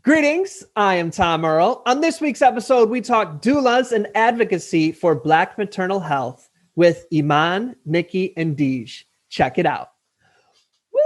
Greetings, I am Tom Earl. On this week's episode, we talk doulas and advocacy for Black maternal health with Iman, Nicky, and Deej. Check it out. Woo!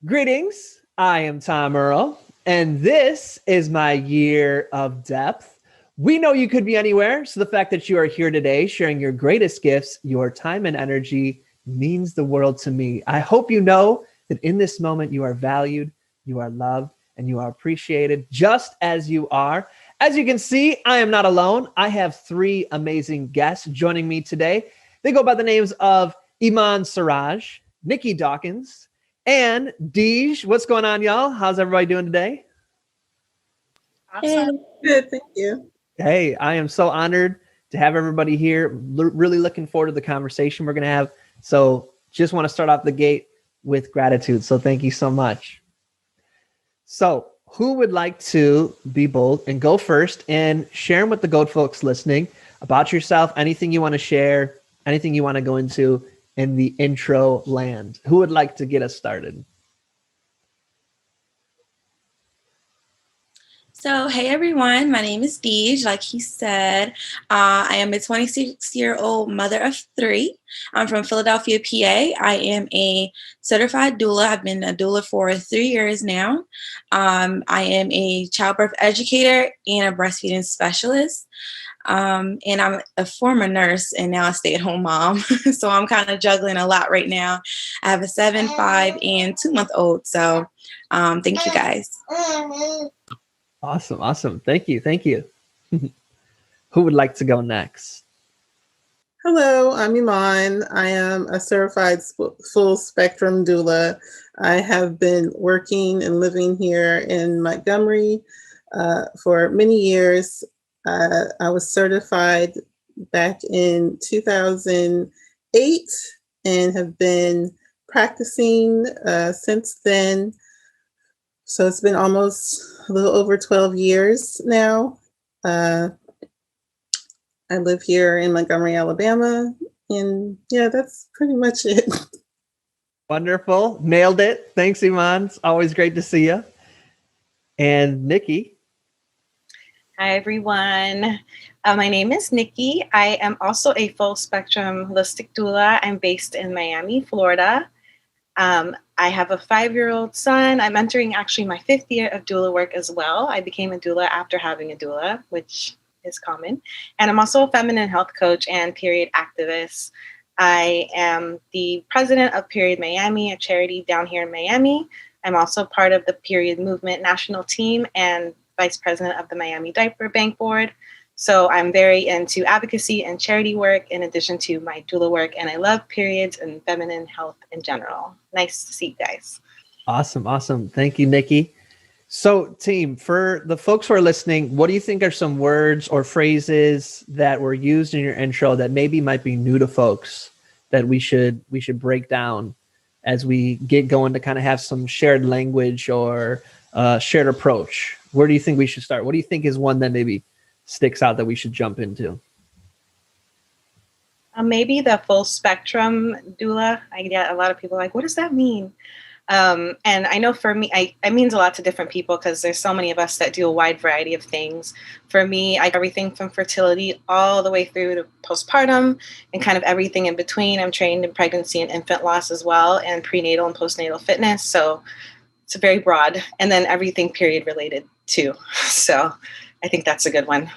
Greetings, I am Tom Earl, and this is my year of depth. We know you could be anywhere, so the fact that you are here today sharing your greatest gifts, your time and energy, means the world to me. I hope you know that in this moment you are valued, you are loved, and you are appreciated just as you are. As you can see, I am not alone. I have three amazing guests joining me today. They go by the names of Iman Seraaj, Nicky Dawkins, and Deej. What's going on, y'all? How's everybody doing today? Awesome. Good, thank you. Hey, I am so honored to have everybody here. Really looking forward to the conversation we're going to have. So just want to start off the gate with gratitude. So thank you so much. So who would like to be bold and go first and share with the GOAT folks listening about yourself, anything you want to share, anything you want to go into in the intro land? Who would like to get us started? So, hey everyone, my name is Deej. Like he said, I am a 26-year-old mother of three. I'm from Philadelphia, PA. I am a certified doula. I've been a doula for 3 years now. I am a childbirth educator and a breastfeeding specialist. And I'm a former nurse and now a stay-at-home mom. So I'm kind of juggling a lot right now. I have a 7, 5, and 2-month-old. So thank you guys. Awesome. Thank you. Who would like to go next? Hello, I'm Iman. I am a certified full spectrum doula. I have been working and living here in Montgomery for many years. I was certified back in 2008 and have been practicing since then. So it's been almost a little over 12 years now. I live here in Montgomery, Alabama. And yeah, that's pretty much it. Wonderful. Nailed it. Thanks, Iman. It's always great to see you. And Nicky. Hi, everyone. My name is Nicky. I am also a full spectrum holistic doula. I'm based in Miami, Florida. I have a 5-year-old son. I'm entering actually my 5th year of doula work as well. I became a doula after having a doula, which is common. And I'm also a feminine health coach and period activist. I am the president of Period Miami, a charity down here in Miami. I'm also part of the Period Movement national team and vice president of the Miami Diaper Bank Board. So I'm very into advocacy and charity work in addition to my doula work, and I love periods and feminine health in general. Nice to see you guys. Awesome. Thank you, Nicky. So team, for the folks who are listening, what do you think are some words or phrases that were used in your intro that maybe might be new to folks that we should break down as we get going to kind of have some shared language or shared approach? Where do you think we should start? What do you think is one that maybe sticks out that we should jump into? Maybe the full spectrum doula. I get a lot of people like, what does that mean? And I know for me, it means a lot to different people because there's so many of us that do a wide variety of things. For me, I everything from fertility all the way through to postpartum and kind of everything in between. I'm trained in pregnancy and infant loss as well, and prenatal and postnatal fitness. So it's very broad, and then everything period related too. So I think that's a good one.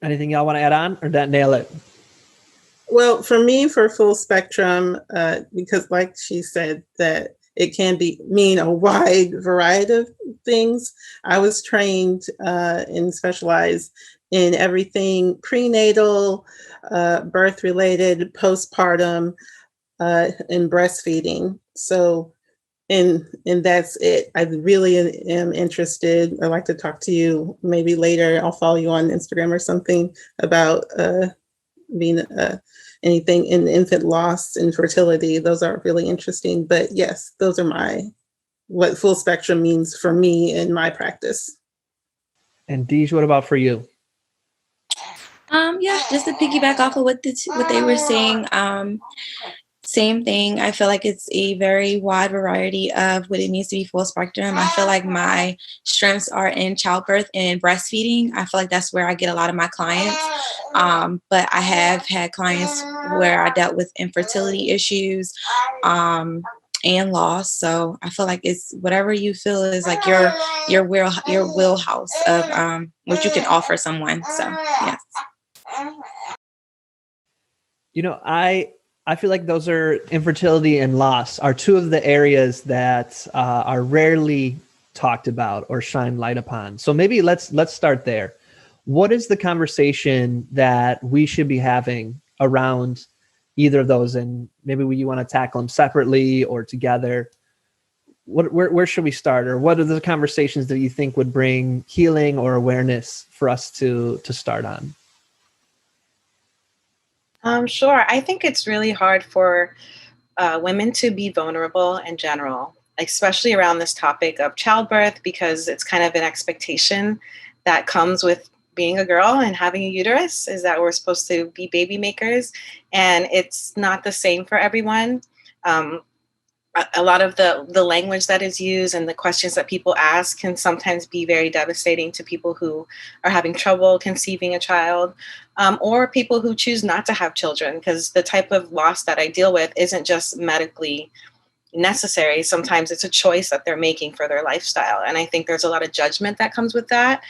Anything y'all want to add on, or that nail it? Well, for me, for full spectrum, because like she said, that it can mean a wide variety of things. I was trained and specialized in everything prenatal, birth-related, postpartum, and breastfeeding. So, and that's it. I really am interested. I'd like to talk to you maybe later. I'll follow you on Instagram or something about being anything in infant loss and fertility. Those are really interesting. But yes, those are what full spectrum means for me in my practice. And Deej, what about for you? Yeah, just to piggyback off of what they were saying. Same thing. I feel like it's a very wide variety of what it means to be full spectrum. I feel like my strengths are in childbirth and breastfeeding. I feel like that's where I get a lot of my clients. But I have had clients where I dealt with infertility issues and loss. So I feel like it's whatever you feel is like your wheelhouse of what you can offer someone. So yes. I feel like those are infertility and loss are two of the areas that are rarely talked about or shine light upon. So maybe let's start there. What is the conversation that we should be having around either of those? And maybe you want to tackle them separately or together. Where should we start? Or what are the conversations that you think would bring healing or awareness for us to start on? Sure. I think it's really hard for women to be vulnerable in general, especially around this topic of childbirth, because it's kind of an expectation that comes with being a girl and having a uterus, is that we're supposed to be baby makers. And it's not the same for everyone. A lot of the language that is used and the questions that people ask can sometimes be very devastating to people who are having trouble conceiving a child, or people who choose not to have children, because the type of loss that I deal with isn't just medically necessary. Sometimes it's a choice that they're making for their lifestyle. And I think there's a lot of judgment that comes with that.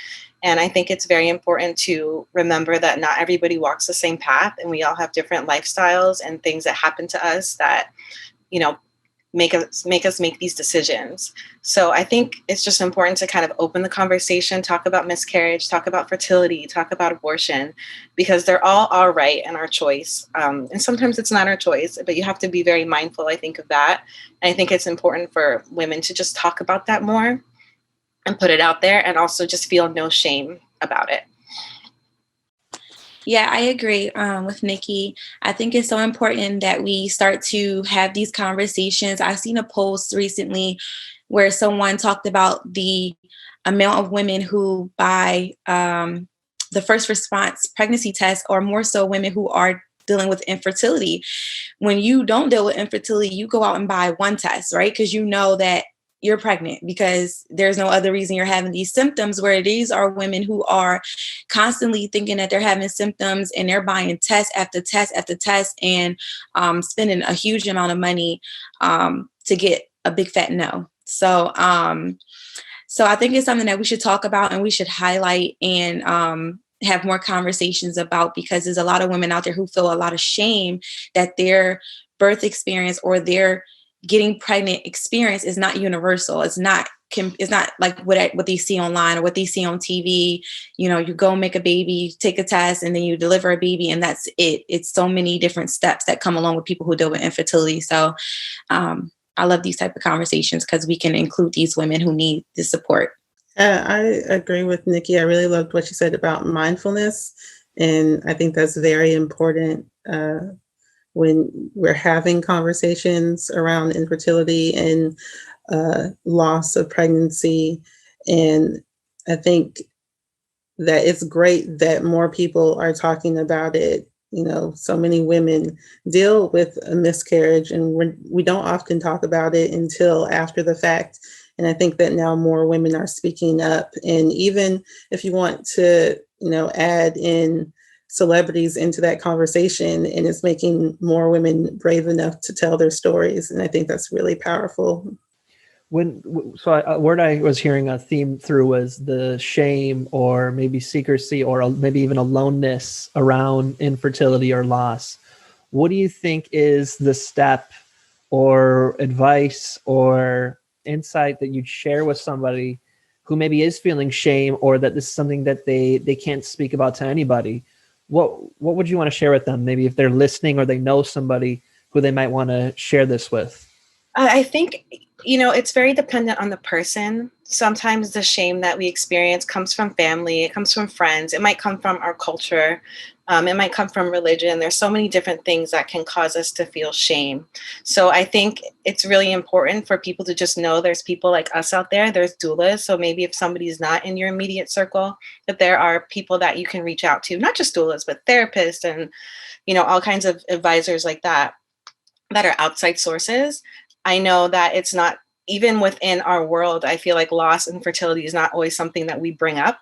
And I think it's very important to remember that not everybody walks the same path, and we all have different lifestyles and things that happen to us that, make us make these decisions. So I think it's just important to kind of open the conversation, talk about miscarriage, talk about fertility, talk about abortion, because they're all our right and our choice. And sometimes it's not our choice, but you have to be very mindful, I think, of that. And I think it's important for women to just talk about that more and put it out there, and also just feel no shame about it. Yeah, I agree with Nikki. I think it's so important that we start to have these conversations. I've seen a post recently where someone talked about the amount of women who by the first response pregnancy test, or more so women who are dealing with infertility. When you don't deal with infertility, you go out and buy one test, right? Because you know that you're pregnant, because there's no other reason you're having these symptoms, where these are women who are constantly thinking that they're having symptoms, and they're buying test after test after test, and spending a huge amount of money to get a big fat no. So I think it's something that we should talk about and we should highlight and have more conversations about, because there's a lot of women out there who feel a lot of shame that their birth experience or their getting pregnant experience is not universal. It's not like what they see online or what they see on TV. You go make a baby, take a test, and then you deliver a baby, and that's it. It's so many different steps that come along with people who deal with infertility. So I love these type of conversations because we can include these women who need the support. I agree with Nikki. I really loved what you said about mindfulness. And I think that's very important when we're having conversations around infertility and loss of pregnancy. And I think that it's great that more people are talking about it. So many women deal with a miscarriage, and we don't often talk about it until after the fact. And I think that now more women are speaking up. And even if you want to, add in celebrities into that conversation, and it's making more women brave enough to tell their stories. And I think that's really powerful. A word I was hearing a theme through was the shame or maybe secrecy or maybe even aloneness around infertility or loss. What do you think is the step or advice or insight that you'd share with somebody who maybe is feeling shame, or that this is something that they can't speak about to anybody? What would you want to share with them? Maybe if they're listening or they know somebody who they might want to share this with. I think It's very dependent on the person. Sometimes the shame that we experience comes from family, it comes from friends, it might come from our culture, it might come from religion. There's so many different things that can cause us to feel shame. So I think it's really important for people to just know there's people like us out there. There's doulas. So maybe if somebody's not in your immediate circle, that there are people that you can reach out to, not just doulas, but therapists and, all kinds of advisors like that are outside sources. I know that it's not, even within our world, I feel like loss and fertility is not always something that we bring up.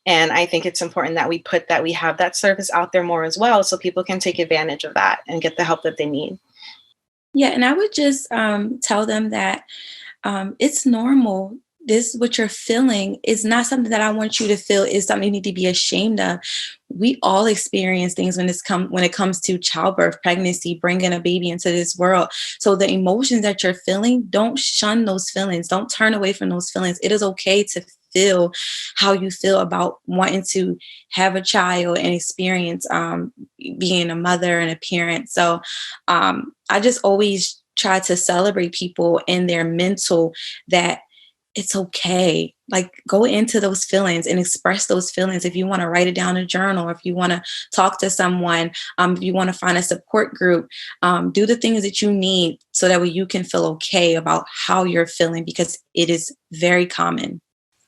And I think it's important that we have that service out there more as well, so people can take advantage of that and get the help that they need. Yeah, and I would just tell them that it's normal. What you're feeling is not something that I want you to feel is something you need to be ashamed of. We all experience things when it comes to childbirth, pregnancy, bringing a baby into this world. So the emotions that you're feeling, don't shun those feelings. Don't turn away from those feelings. It is okay to feel how you feel about wanting to have a child and experience being a mother and a parent. So I just always try to celebrate people in their mental, that it's okay. Like, go into those feelings and express those feelings. If you want to write it down in a journal, if you want to talk to someone, if you want to find a support group, do the things that you need so that way you can feel okay about how you're feeling, because it is very common.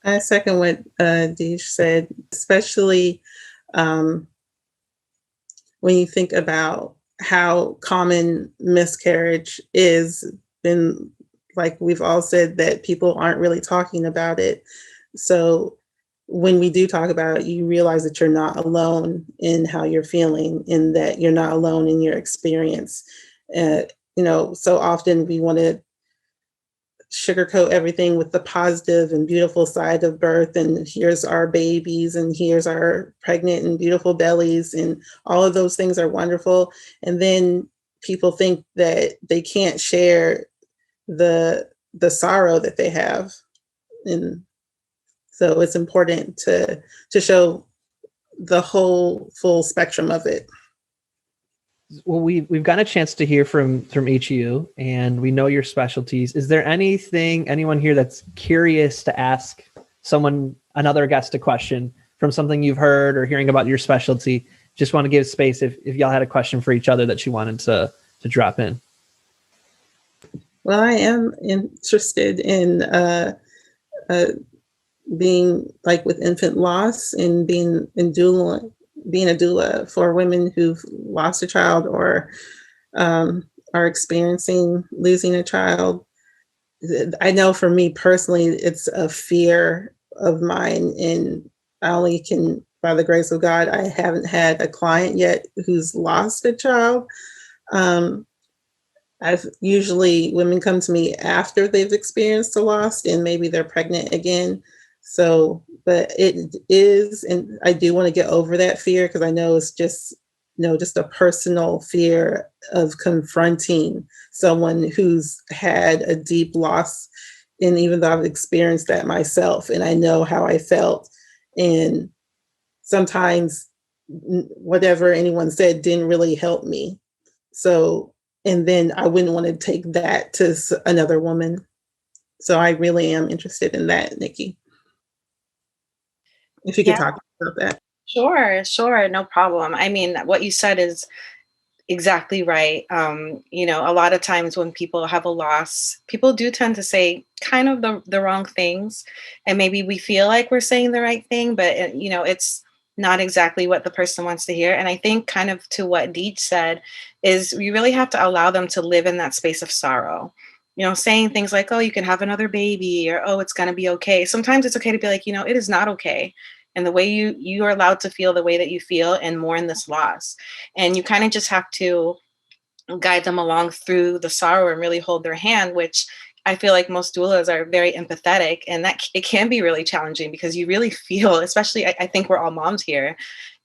I second what Deej said, especially when you think about how common miscarriage is. Been, like we've all said, that people aren't really talking about it. So when we do talk about it, you realize that you're not alone in how you're feeling, and that you're not alone in your experience. So often we want to sugarcoat everything with the positive and beautiful side of birth, and here's our babies, and here's our pregnant and beautiful bellies, and all of those things are wonderful. And then people think that they can't share the sorrow that they have. And so it's important to show the whole full spectrum of it. Well, we've got a chance to hear from each of you, and we know your specialties. Is there anyone here that's curious to ask another guest a question from something you've heard or hearing about your specialty? Just want to give space if y'all had a question for each other that you wanted to drop in. Well, I am interested in being like with infant loss and being a doula for women who've lost a child or are experiencing losing a child. I know for me personally, it's a fear of mine, and I only can, by the grace of God, I haven't had a client yet who's lost a child. Usually women come to me after they've experienced a loss and maybe they're pregnant again. So, but it is, and I do want to get over that fear, because I know it's just a personal fear of confronting someone who's had a deep loss. And even though I've experienced that myself and I know how I felt, and sometimes whatever anyone said didn't really help me. So, and then I wouldn't want to take that to another woman. So I really am interested in that, Nikki. If you could talk about that. Sure. No problem. I mean, what you said is exactly right. A lot of times when people have a loss, people do tend to say kind of the wrong things. And maybe we feel like we're saying the right thing, but it's not exactly what the person wants to hear. And I think, kind of to what Deej said, is we really have to allow them to live in that space of sorrow. Saying things like, oh, you can have another baby, or, oh, it's going to be okay. Sometimes it's okay to be like, it is not okay. And the way you are allowed to feel the way that you feel, and more in this loss. And you kind of just have to guide them along through the sorrow and really hold their hand, which I feel like most doulas are very empathetic, and that it can be really challenging, because you really feel, especially I think we're all moms here,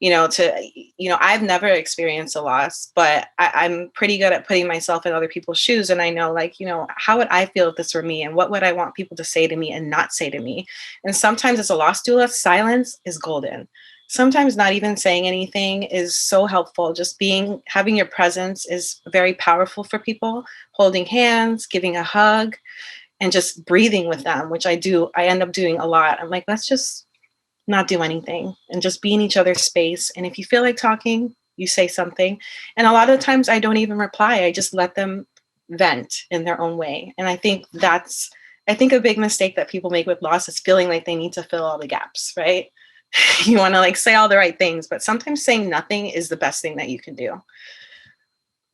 I've never experienced a loss, but I'm pretty good at putting myself in other people's shoes. And I know, how would I feel if this were me, and what would I want people to say to me and not say to me? And sometimes as a loss doula, silence is golden. Sometimes not even saying anything is so helpful. Just having your presence is very powerful for people. Holding hands, giving a hug. and just breathing with them, which I end up doing a lot. I'm like, let's just not do anything and just be in each other's space. And if you feel like talking, you say something. And a lot of times I don't even reply. I just let them vent in their own way. And I think a big mistake that people make with loss is feeling like they need to fill all the gaps, right? You want to like say all the right things, but sometimes saying nothing is the best thing that you can do.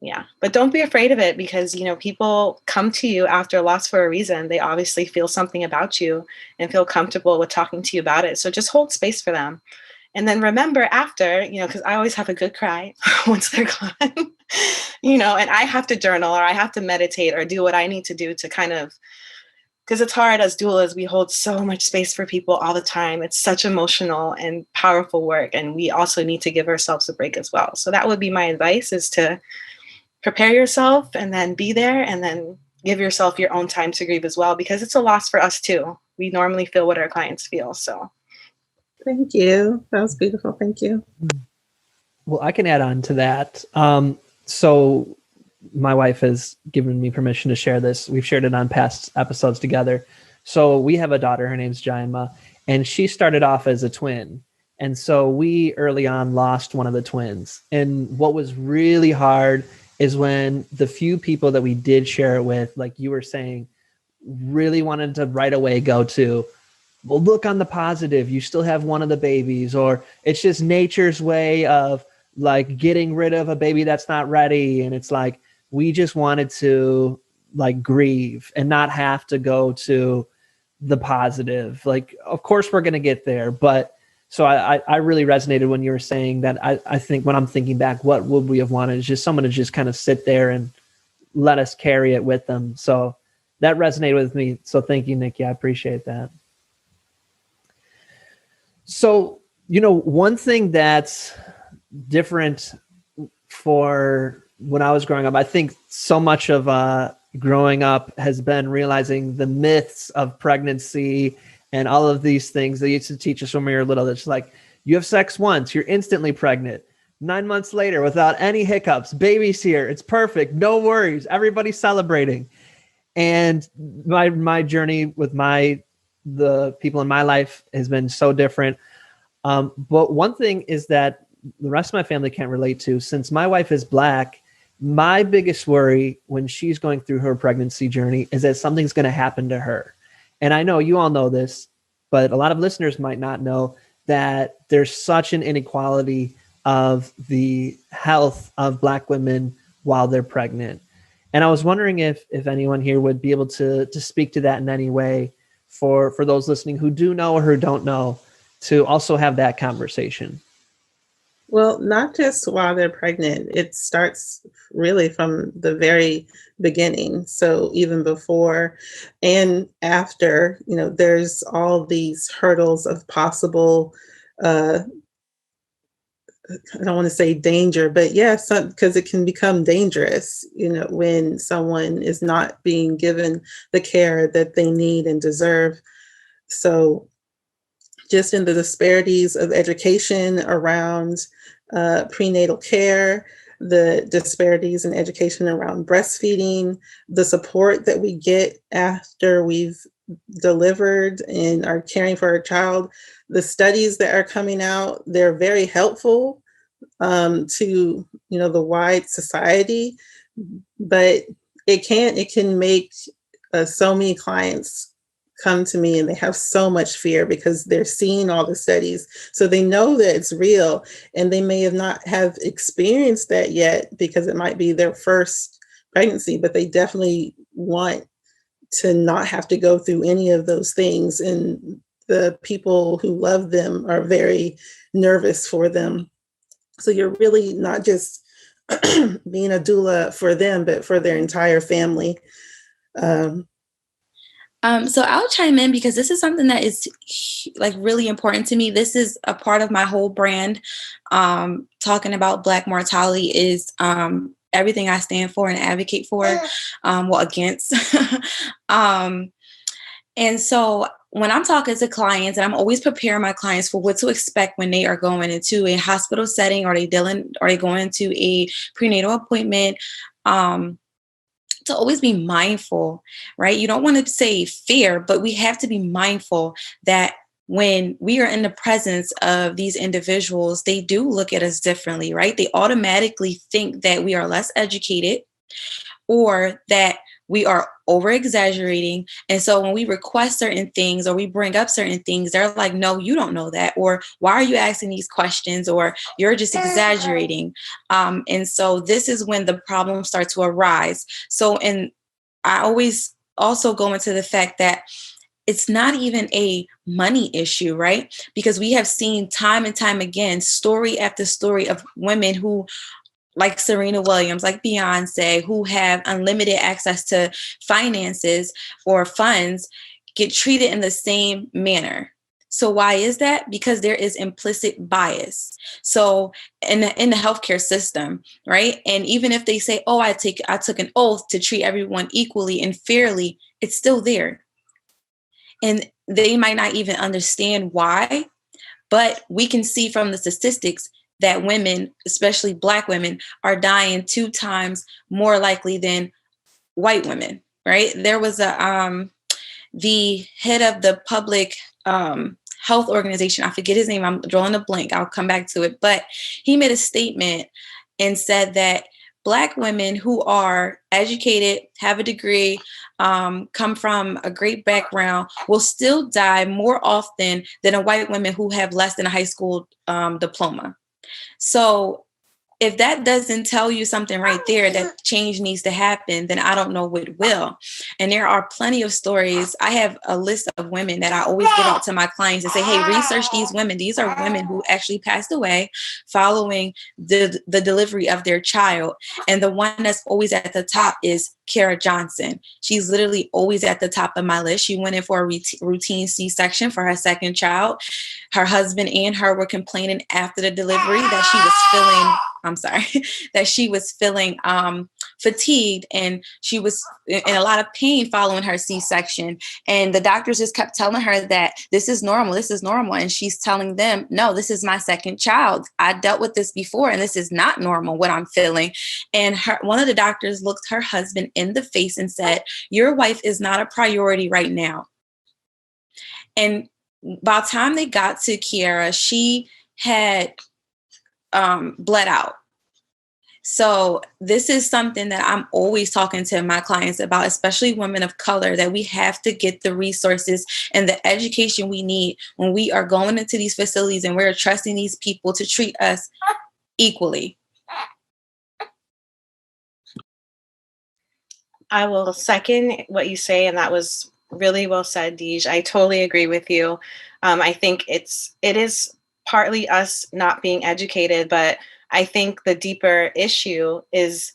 Yeah. But don't be afraid of it, because, you know, people come to you after loss for a reason. They obviously feel something about you and feel comfortable with talking to you about it. So just hold space for them. And then remember after, you know, because I always have a good cry once they're gone, you know, and I have to journal or I have to meditate or do what I need to do to kind of, because it's hard as doulas, we hold so much space for people all the time. It's such emotional and powerful work. And we also need to give ourselves a break as well. So that would be my advice, is to prepare yourself and then be there, and then give yourself your own time to grieve as well, because it's a loss for us too. We normally feel what our clients feel. So thank you. That was beautiful. Thank you. Well, I can add on to that. So my wife has given me permission to share this. We've shared it on past episodes together. So we have a daughter, her name's Jaima, and she started off as a twin. And so we early on lost one of the twins. And what was really hard is when the few people that we did share it with, like you were saying, really wanted to right away go to, well, look on the positive, you still have one of the babies, or it's just nature's way of like getting rid of a baby that's not ready. And it's like, we just wanted to like grieve and not have to go to the positive. Like, of course we're going to get there. But so I really resonated when you were saying that. I think when I'm thinking back, what would we have wanted is just someone to just kind of sit there and let us carry it with them. So that resonated with me. So thank you, Nikki. I appreciate that. So, you know, one thing that's different for when I was growing up, I think so much of growing up has been realizing the myths of pregnancy and all of these things they used to teach us when we were little. It's like, you have sex once, you're instantly pregnant. 9 months later, without any hiccups, baby's here, it's perfect, no worries, everybody's celebrating. And my journey with the people in my life has been so different. But one thing is that the rest of my family can't relate to. Since my wife is Black, my biggest worry when she's going through her pregnancy journey is that something's going to happen to her. And I know you all know this, but a lot of listeners might not know that there's such an inequality of the health of Black women while they're pregnant. And I was wondering if anyone here would be able to speak to that in any way for those listening who do know or who don't know, to also have that conversation. Well, not just while they're pregnant. It starts really from the very beginning. So even before and after, you know, there's all these hurdles of possible, I don't want to say danger, but yes, because it can become dangerous, you know, when someone is not being given the care that they need and deserve. So just in the disparities of education around prenatal care, the disparities in education around breastfeeding, the support that we get after we've delivered and are caring for our child. The studies that are coming out, they're very helpful to, you know, the wide society, but it can make so many clients come to me and they have so much fear because they're seeing all the studies. So they know that it's real, and they may not have experienced that yet because it might be their first pregnancy, but they definitely want to not have to go through any of those things. And the people who love them are very nervous for them. So you're really not just being a doula for them, but for their entire family. So I'll chime in because this is something that is like really important to me. This is a part of my whole brand. Talking about Black mortality is everything I stand for and advocate for, against. And so when I'm talking to clients, and I'm always preparing my clients for what to expect when they are going into a hospital setting or they going into a prenatal appointment, to always be mindful, right? You don't want to say fear, but we have to be mindful that when we are in the presence of these individuals, they do look at us differently, right? They automatically think that we are less educated or that we are over exaggerating. And so when we request certain things or we bring up certain things, they're like, no, you don't know that. Or why are you asking these questions? Or you're just exaggerating. And so this is when the problems start to arise. So, and I always also go into the fact that it's not even a money issue, right? Because we have seen time and time again, story after story of women who, like Serena Williams, like Beyonce, who have unlimited access to finances or funds, get treated in the same manner. So why is that? Because there is implicit bias. So in the healthcare system, right? And even if they say, oh, I took an oath to treat everyone equally and fairly, it's still there. And they might not even understand why, but we can see from the statistics that women, especially Black women, are dying 2 times more likely than white women, right? There was the head of the public health organization, I forget his name, I'm drawing a blank, I'll come back to it, but he made a statement and said that Black women who are educated, have a degree, come from a great background, will still die more often than a white women who have less than a high school diploma. So if that doesn't tell you something right there, that change needs to happen, then I don't know what will. And there are plenty of stories. I have a list of women that I always give out to my clients and say, hey, research these women. These are women who actually passed away following the delivery of their child. And the one that's always at the top is Kara Johnson. She's literally always at the top of my list. She went in for a routine C-section for her second child. Her husband and her were complaining after the delivery that she was feeling fatigued, and she was in a lot of pain following her C-section. And the doctors just kept telling her that this is normal. And she's telling them, no, this is my second child. I dealt with this before, and this is not normal, what I'm feeling. And one of the doctors looked her husband in the face and said, your wife is not a priority right now. And by the time they got to Kiara, she had bled out. So this is something that I'm always talking to my clients about, especially women of color, that we have to get the resources and the education we need when we are going into these facilities and we're trusting these people to treat us equally. I will second what you say, and that was really well said, Deej. I totally agree with you. I think it is partly us not being educated, but I think the deeper issue is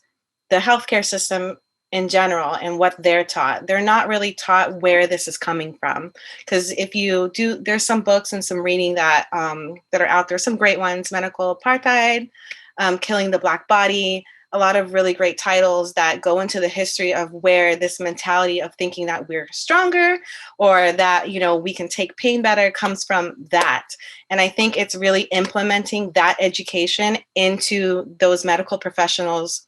the healthcare system in general and what they're taught. They're not really taught where this is coming from. Because if you do, there's some books and some reading that that are out there, some great ones, Medical Apartheid, Killing the Black Body, a lot of really great titles that go into the history of where this mentality of thinking that we're stronger or that, you know, we can take pain better comes from that. And I think it's really implementing that education into those medical professionals'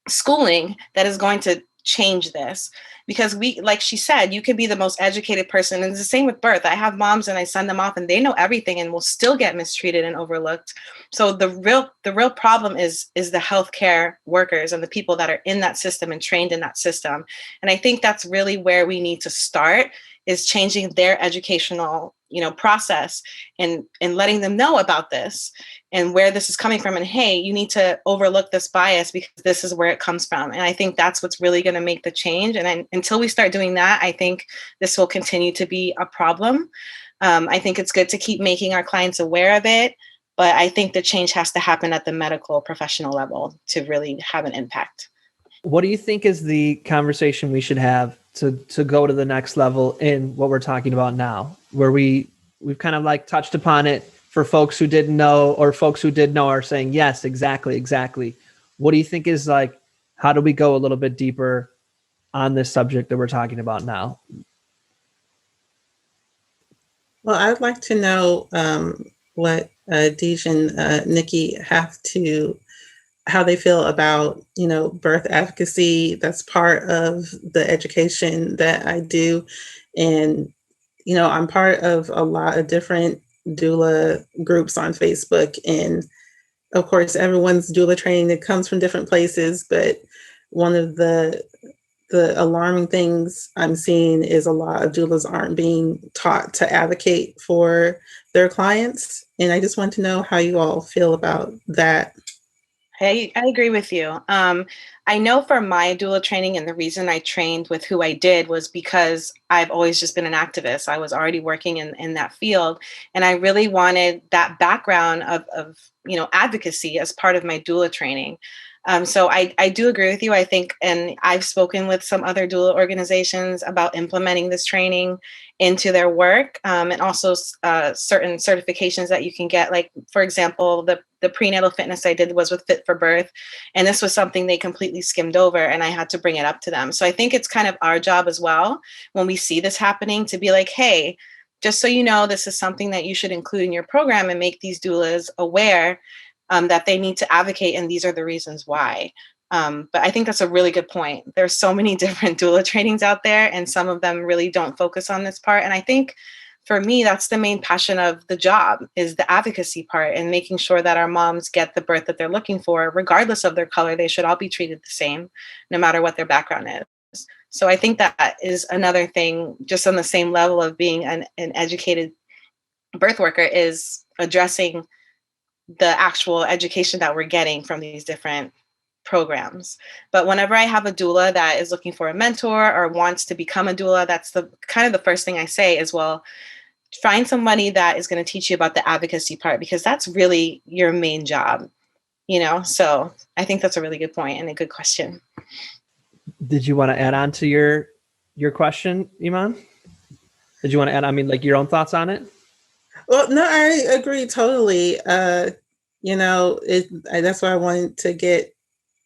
schooling that is going to change this. Because we, like she said, you could be the most educated person. And it's the same with birth. I have moms and I send them off and they know everything and will still get mistreated and overlooked. So the real problem is the healthcare workers and the people that are in that system and trained in that system. And I think that's really where we need to start, is changing their educational, process and letting them know about this and where this is coming from. And hey, you need to overlook this bias because this is where it comes from. And I think that's what's really going to make the change. And until we start doing that, I think this will continue to be a problem. I think it's good to keep making our clients aware of it, but I think the change has to happen at the medical professional level to really have an impact. What do you think is the conversation we should have to go to the next level in what we're talking about now, where we've kind of like touched upon it for folks who didn't know, or folks who did know are saying, yes, exactly. What do you think is like, how do we go a little bit deeper on this subject that we're talking about now? Well, I'd like to know what Deej and Nicky have to how they feel about, birth advocacy. That's part of the education that I do. And, I'm part of a lot of different doula groups on Facebook. And of course, everyone's doula training, it comes from different places, but one of the alarming things I'm seeing is a lot of doulas aren't being taught to advocate for their clients. And I just want to know how you all feel about that. I agree with you. I know for my doula training, and the reason I trained with who I did was because I've always just been an activist. I was already working in that field, and I really wanted that background of advocacy as part of my doula training. So I do agree with you. I think, and I've spoken with some other doula organizations about implementing this training into their work, and also certain certifications that you can get. Like, for example, the prenatal fitness I did was with Fit for Birth, and this was something they completely skimmed over, and I had to bring it up to them. So I think it's kind of our job as well, when we see this happening, to be like, hey, just so you know, this is something that you should include in your program, and make these doulas aware that they need to advocate, and these are the reasons why. But I think that's a really good point. There's so many different doula trainings out there, and some of them really don't focus on this part. And I think for me, that's the main passion of the job, is the advocacy part, and making sure that our moms get the birth that they're looking for, regardless of their color. They should all be treated the same, no matter what their background is. So I think that is another thing, just on the same level of being an educated birth worker, is addressing the actual education that we're getting from these different programs. But whenever I have a doula that is looking for a mentor or wants to become a doula, that's the kind of the first thing I say is, well, find somebody that is going to teach you about the advocacy part, because that's really your main job, So I think that's a really good point and a good question. Did you want to add on to your question, Iman? Did you want to add, your own thoughts on it? Well, no, I agree totally. That's why I wanted to get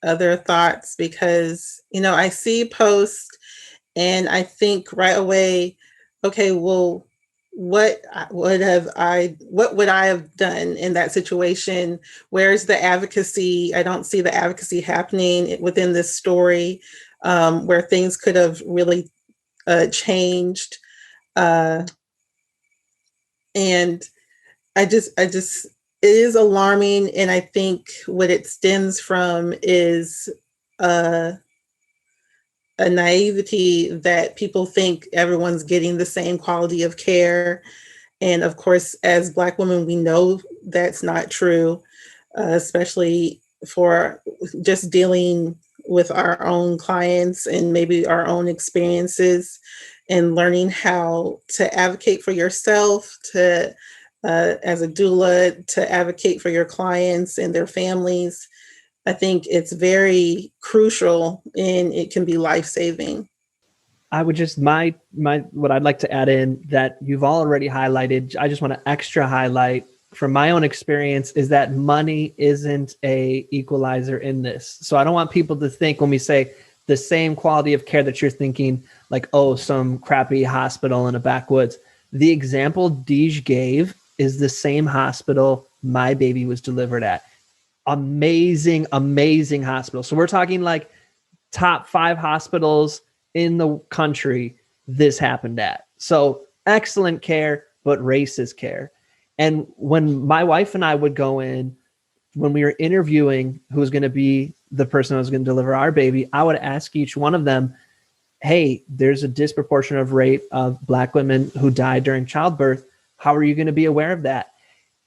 other thoughts, because, I see posts and I think right away, okay, well, what would I have done in that situation? Where's the advocacy? I don't see the advocacy happening within this story, where things could have really changed. And I just, it is alarming. And I think what it stems from is a naivety that people think everyone's getting the same quality of care. And of course, as Black women, we know that's not true, especially for just dealing with our own clients and maybe our own experiences, and learning how to advocate for yourself, to as a doula, to advocate for your clients and their families. I think it's very crucial, and it can be life-saving. I would just, what I'd like to add in that you've already highlighted, I just want to extra highlight from my own experience, is that money isn't a equalizer in this. So I don't want people to think, when we say the same quality of care, that you're thinking like, oh, some crappy hospital in a backwoods. The example Deej gave is the same hospital my baby was delivered at. Amazing, amazing hospital. So we're talking like top 5 hospitals in the country this happened at. So excellent care, but racist care. And when my wife and I would go in, when we were interviewing who was going to be the person who was going to deliver our baby, I would ask each one of them, hey, there's a disproportionate rate of Black women who die during childbirth. How are you going to be aware of that?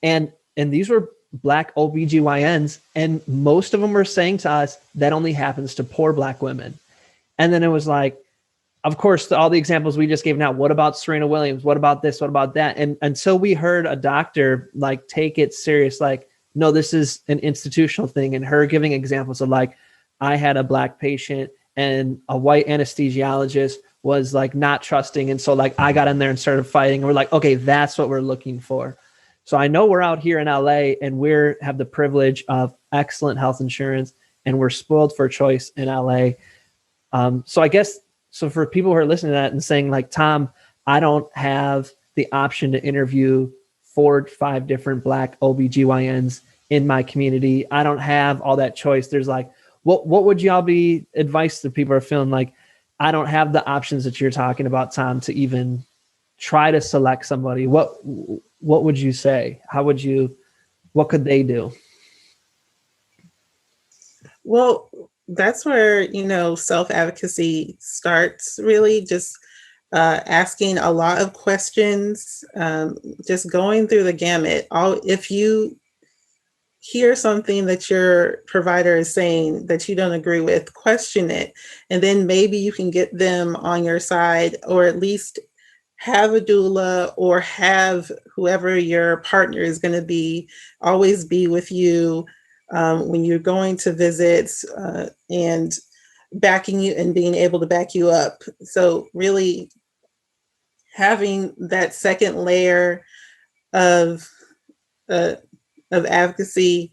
And these were Black OBGYNs, and most of them were saying to us, that only happens to poor Black women. And then it was like, of course, all the examples we just gave now, what about Serena Williams? What about this? What about that? And until we heard a doctor like take it serious, like, no, this is an institutional thing. And her giving examples of like, I had a Black patient and a white anesthesiologist was like not trusting. And so like I got in there and started fighting. And we're like, okay, that's what we're looking for. So I know we're out here in LA and we have the privilege of excellent health insurance, and we're spoiled for choice in LA. So I guess, so for people who are listening to that and saying like, Tom, I don't have the option to interview 4 or 5 different Black OBGYNs in my community. I don't have all that choice. There's like, what would y'all be advice to people who are feeling like, I don't have the options that you're talking about, Tom, to even try to select somebody? What would you say? What could they do? Well, that's where, self-advocacy starts, really just asking a lot of questions, just going through the gamut. If you hear something that your provider is saying that you don't agree with, question it. And then maybe you can get them on your side, or at least have a doula, or have whoever your partner is going to be always be with you when you're going to visits, and backing you and being able to back you up. So really having that second layer of advocacy,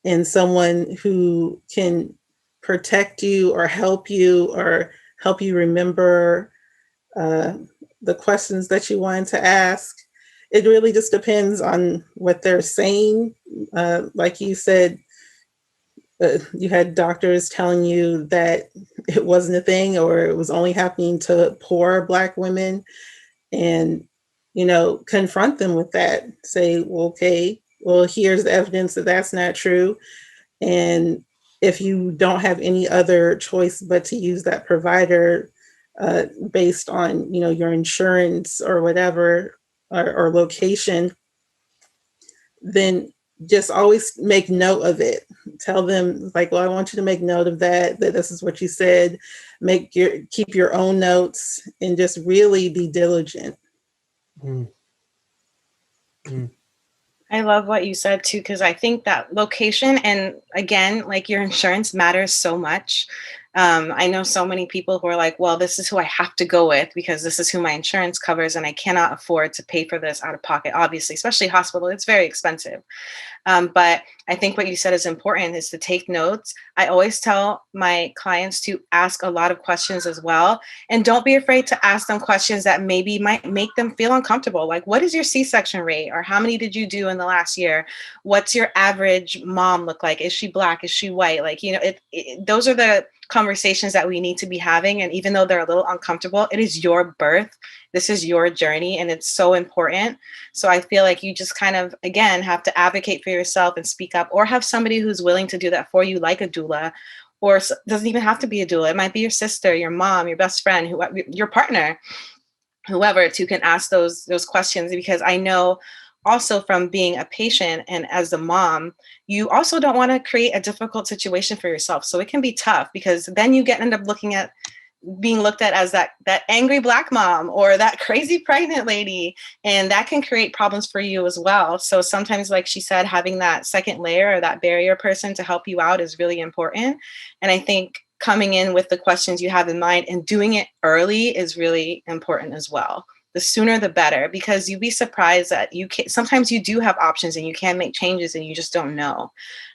and someone who can protect you or help you remember the questions that you wanted to ask. It really just depends on what they're saying. Like you said, you had doctors telling you that it wasn't a thing, or it was only happening to poor Black women, and confront them with that. Say, well, okay, well, here's the evidence that that's not true. And if you don't have any other choice but to use that provider based on, your insurance or whatever, or location, then just always make note of it. Tell them, like, well, I want you to make note of that this is what you said. Keep your own notes, and just really be diligent. Mm. Mm. I love what you said too, because I think that location, and again, like, your insurance matters so much. I know so many people who are like, well, this is who I have to go with because this is who my insurance covers, and I cannot afford to pay for this out of pocket, obviously, especially hospital. It's very expensive. But I think what you said is important, is to take notes. I always tell my clients to ask a lot of questions as well. And don't be afraid to ask them questions that maybe might make them feel uncomfortable. Like, what is your C-section rate? Or how many did you do in the last year? What's your average mom look like? Is she Black? Is she white? Like, those are the conversations that we need to be having. And even though they're a little uncomfortable, it is your birth. This is your journey, and it's so important. So I feel like you just kind of, again, have to advocate for yourself and speak up, or have somebody who's willing to do that for you, like a doula, or doesn't even have to be a doula. It might be your sister, your mom, your best friend, your partner, whoever, who can ask those questions. Because I know also from being a patient and as a mom, you also don't want to create a difficult situation for yourself. So it can be tough, because then you end up being looked at as that angry Black mom, or that crazy pregnant lady, and that can create problems for you as well. So sometimes, like she said, having that second layer, or that barrier person to help you out, is really important. And I think coming in with the questions you have in mind and doing it early is really important as well. The sooner the better, because you'd be surprised that sometimes you do have options and you can make changes and you just don't know.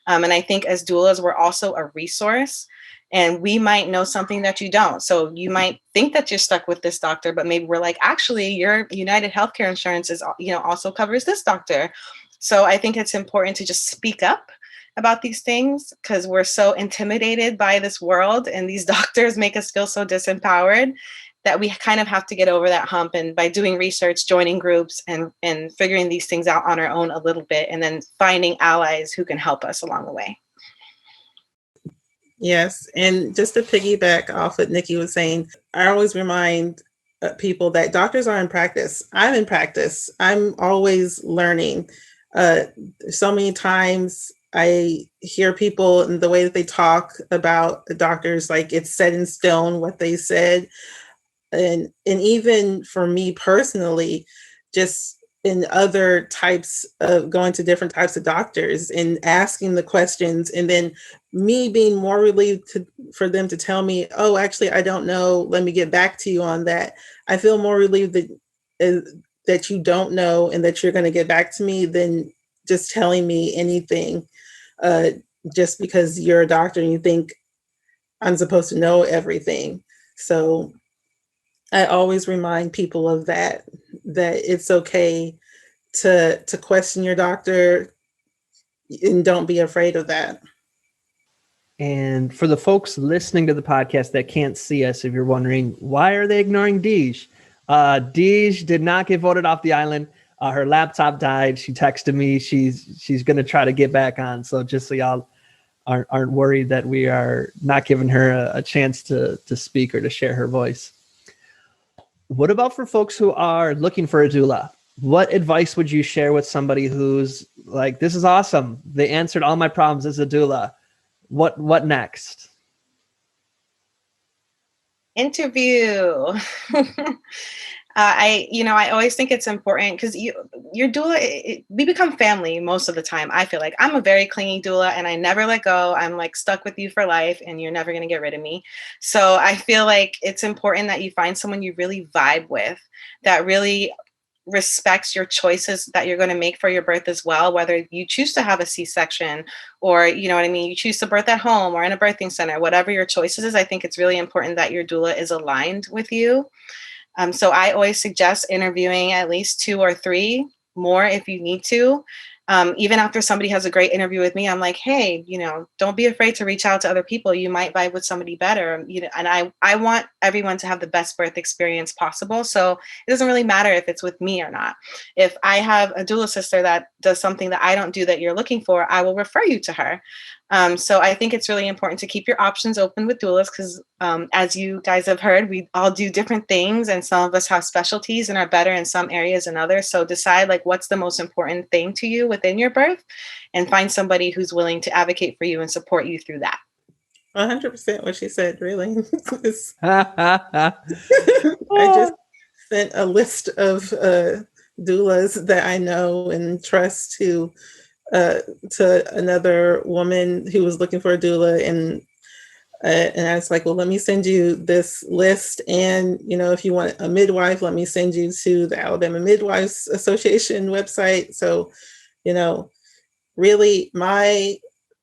And I think as doulas, we're also a resource. And we might know something that you don't. So you might think that you're stuck with this doctor, but maybe we're like, actually, your United Healthcare insurance is, also covers this doctor. So I think it's important to just speak up about these things, because we're so intimidated by this world, and these doctors make us feel so disempowered, that we kind of have to get over that hump. And by doing research, joining groups, and figuring these things out on our own a little bit, and then finding allies who can help us along the way. Yes. And just to piggyback off what Nikki was saying, I always remind people that doctors are in practice. I'm in practice. I'm always learning. So many times I hear people and the way that they talk about the doctors, like it's set in stone what they said. And even for me personally, just in other types of going to different types of doctors and asking the questions, and then me being more relieved for them to tell me, oh, actually, I don't know. Let me get back to you on that. I feel more relieved that you don't know and that you're going to get back to me than just telling me anything just because you're a doctor and you think I'm supposed to know everything. So I always remind people of that it's okay to question your doctor, and don't be afraid of that. And for the folks listening to the podcast that can't see us, if you're wondering, why are they ignoring Deej? Deej did not get voted off the island. Her laptop died. She texted me. She's going to try to get back on. So just so y'all aren't worried that we are not giving her a chance to speak or to share her voice. What about for folks who are looking for a doula? What advice would you share with somebody who's like, this is awesome, they answered all my problems as a doula? What next? Interview. I always think it's important because your doula, we become family most of the time. I feel like I'm a very clingy doula and I never let go. I'm like stuck with you for life and you're never going to get rid of me. So I feel like it's important that you find someone you really vibe with, that really respects your choices that you're going to make for your birth as well, whether you choose to have a C-section or, you know what I mean, you choose to birth at home or in a birthing center, whatever your choices is. I think it's really important that your doula is aligned with you. So I always suggest interviewing at least 2 or 3 more if you need to. Even after somebody has a great interview with me, I'm like, hey, don't be afraid to reach out to other people. You might vibe with somebody better. And I want everyone to have the best birth experience possible. So it doesn't really matter if it's with me or not. If I have a doula sister that does something that I don't do that you're looking for, I will refer you to her. So I think it's really important to keep your options open with doulas because as you guys have heard, we all do different things and some of us have specialties and are better in some areas than others. So decide like what's the most important thing to you within your birth and find somebody who's willing to advocate for you and support you through that. 100% what she said, really. I just sent a list of doulas that I know and trust to another woman who was looking for a doula, and I was like, well, let me send you this list, and if you want a midwife, let me send you to the Alabama Midwives Association website. So really my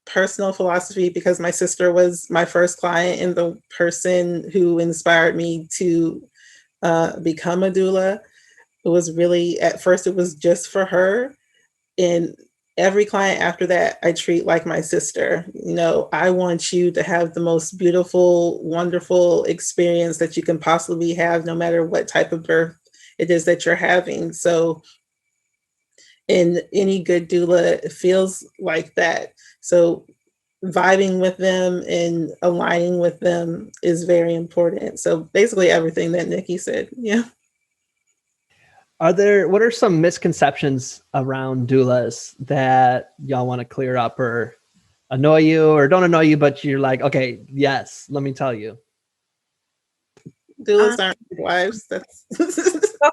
personal philosophy, because my sister was my first client and the person who inspired me to become a doula, it was really, at first it was just for her, and every client after that, I treat like my sister. I want you to have the most beautiful, wonderful experience that you can possibly have, no matter what type of birth it is that you're having. So, and any good doula feels like that. So vibing with them and aligning with them is very important. So basically everything that Nicky said. Yeah. What are some misconceptions around doulas that y'all want to clear up or annoy you or don't annoy you, but you're like, okay, yes, let me tell you. Doulas aren't midwives. That's go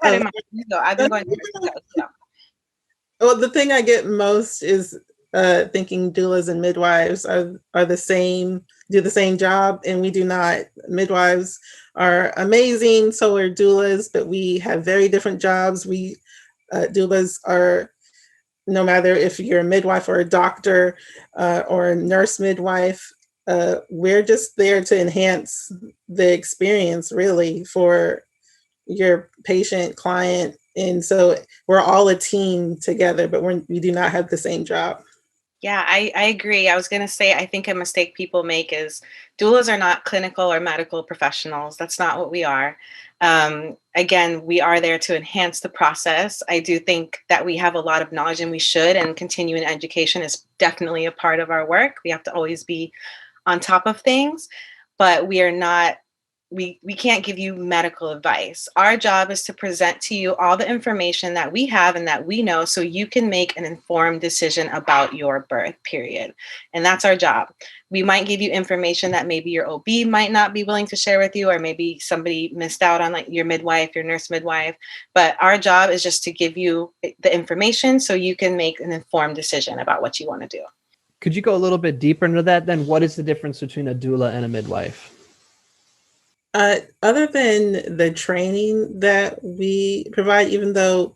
ahead, Iman. You go. I've been going to Well, the thing I get most is thinking doulas and midwives are the same, do the same job, and we do not. Midwives are amazing, so are doulas, but we have very different jobs. Doulas are, no matter if you're a midwife or a doctor or a nurse midwife, we're just there to enhance the experience really for your patient, client. And so we're all a team together, but we do not have the same job. Yeah, I agree. I was going to say, I think a mistake people make is doulas are not clinical or medical professionals. That's not what we are. Again, we are there to enhance the process. I do think that we have a lot of knowledge and we should, and continuing education is definitely a part of our work. We have to always be on top of things, but we are not, we can't give you medical advice. Our job is to present to you all the information that we have and that we know so you can make an informed decision about your birth, period. And that's our job. We might give you information that maybe your OB might not be willing to share with you, or maybe somebody missed out on, like your midwife, your nurse midwife. But our job is just to give you the information so you can make an informed decision about what you want to do. Could you go a little bit deeper into that then? What is the difference between a doula and a midwife? Other than the training that we provide, even though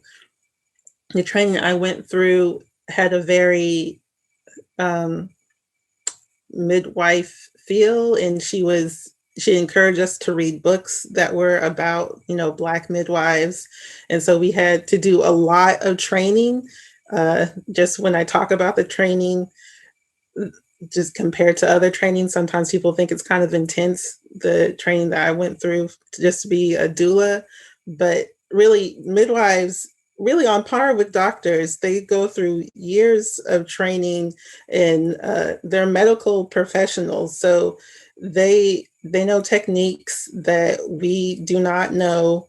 the training I went through had a very midwife feel, and she encouraged us to read books that were about, Black midwives. And so we had to do a lot of training Just when I talk about the training, just compared to other trainings, sometimes people think it's kind of intense, the training that I went through just to be a doula. But really, midwives, really on par with doctors, they go through years of training, and they're medical professionals. So they know techniques that we do not know,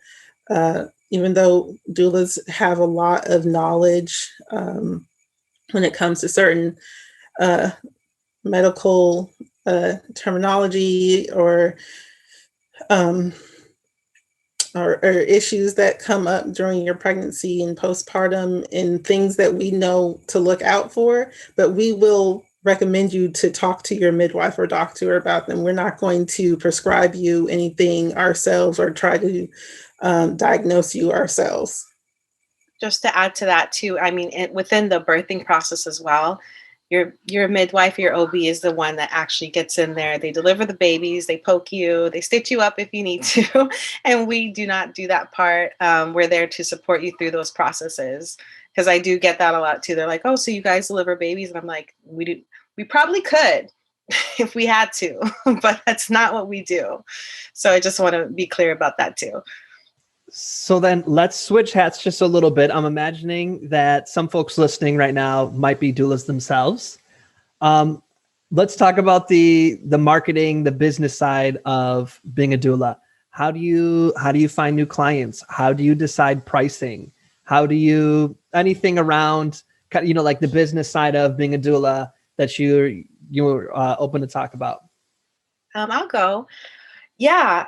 even though doulas have a lot of knowledge when it comes to certain medical terminology or issues that come up during your pregnancy and postpartum, and things that we know to look out for, but we will recommend you to talk to your midwife or doctor about them. We're not going to prescribe you anything ourselves or try to diagnose you ourselves. Just to add to that too, I mean, within the birthing process as well, your midwife, your OB is the one that actually gets in there. They deliver the babies, they poke you, they stitch you up if you need to. And we do not do that part. We're there to support you through those processes. Because I do get that a lot too. They're like, oh, so you guys deliver babies? And I'm like, we probably could if we had to, but that's not what we do. So I just want to be clear about that too. So then let's switch hats just a little bit. I'm imagining that some folks listening right now might be doulas themselves. Let's talk about the marketing, the business side of being a doula. How do you find new clients? How do you decide pricing? How do you, anything around, like the business side of being a doula that you're open to talk about? I'll go. Yeah.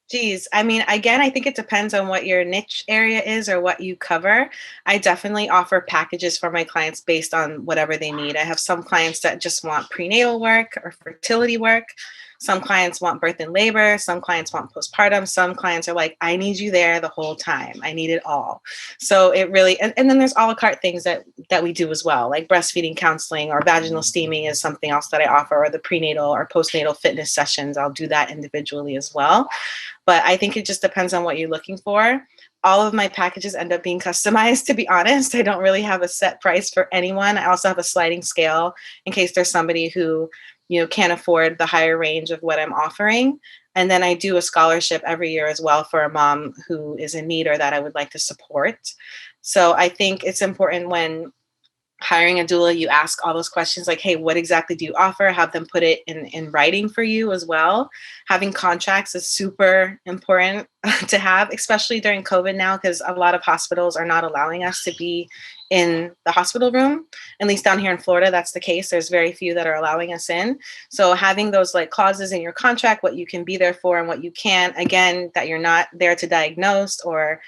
Geez, I mean, again, I think it depends on what your niche area is or what you cover. I definitely offer packages for my clients based on whatever they need. I have some clients that just want prenatal work or fertility work. Some clients want birth and labor. Some clients want postpartum. Some clients are like, I need you there the whole time. I need it all. So it really, and then there's a la carte things that we do as well, like breastfeeding counseling or vaginal steaming is something else that I offer, or the prenatal or postnatal fitness sessions. I'll do that individually as well. But I think it just depends on what you're looking for. All of my packages end up being customized, to be honest. I don't really have a set price for anyone. I also have a sliding scale in case there's somebody who, can't afford the higher range of what I'm offering. And then I do a scholarship every year as well for a mom who is in need or that I would like to support. So I think it's important when hiring a doula, you ask all those questions like, hey, what exactly do you offer? Have them put it in writing for you as well. Having contracts is super important to have, especially during COVID now, because a lot of hospitals are not allowing us to be in the hospital room. At least down here in Florida, that's the case. There's very few that are allowing us in. So having those like clauses in your contract, what you can be there for and what you can't, again, that you're not there to diagnose or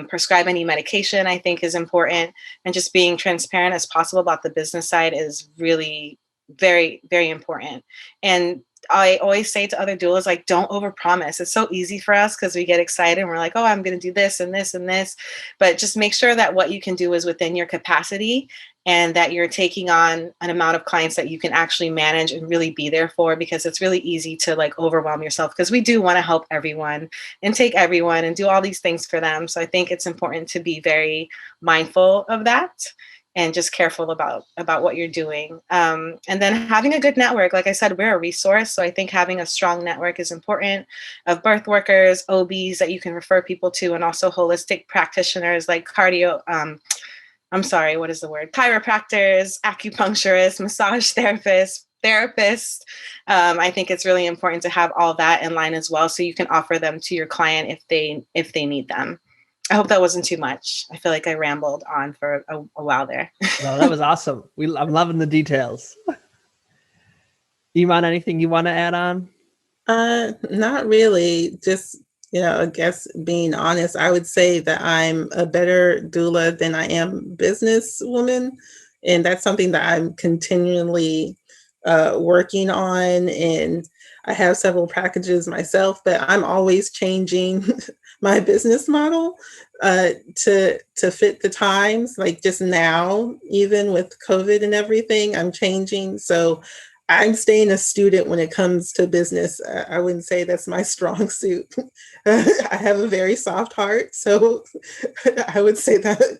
prescribe any medication, I think is important. And just being transparent as possible about the business side is really very, very important. And I always say to other doulas, like, don't overpromise. It's so easy for us because we get excited and we're like, oh, I'm going to do this and this and this. But just make sure that what you can do is within your capacity and that you're taking on an amount of clients that you can actually manage and really be there for, because it's really easy to like overwhelm yourself because we do want to help everyone and take everyone and do all these things for them. So I think it's important to be very mindful of that and just careful about what you're doing. And then having a good network. Like I said, we're a resource. So I think having a strong network is important of birth workers, OBs that you can refer people to, and also holistic practitioners like chiropractors, acupuncturists, massage therapists. I think it's really important to have all that in line as well, so you can offer them to your client if they need them. I hope that wasn't too much. I feel like I rambled on for a while there. No, that was awesome. I'm loving the details. Iman, anything you want to add on? Not really. Just, I guess being honest, I would say that I'm a better doula than I am businesswoman. And that's something that I'm continually working on. And I have several packages myself, but I'm always changing my business model to fit the times. Like just now, even with COVID and everything, I'm changing. So I'm staying a student when it comes to business. I wouldn't say that's my strong suit. I have a very soft heart, so I would say that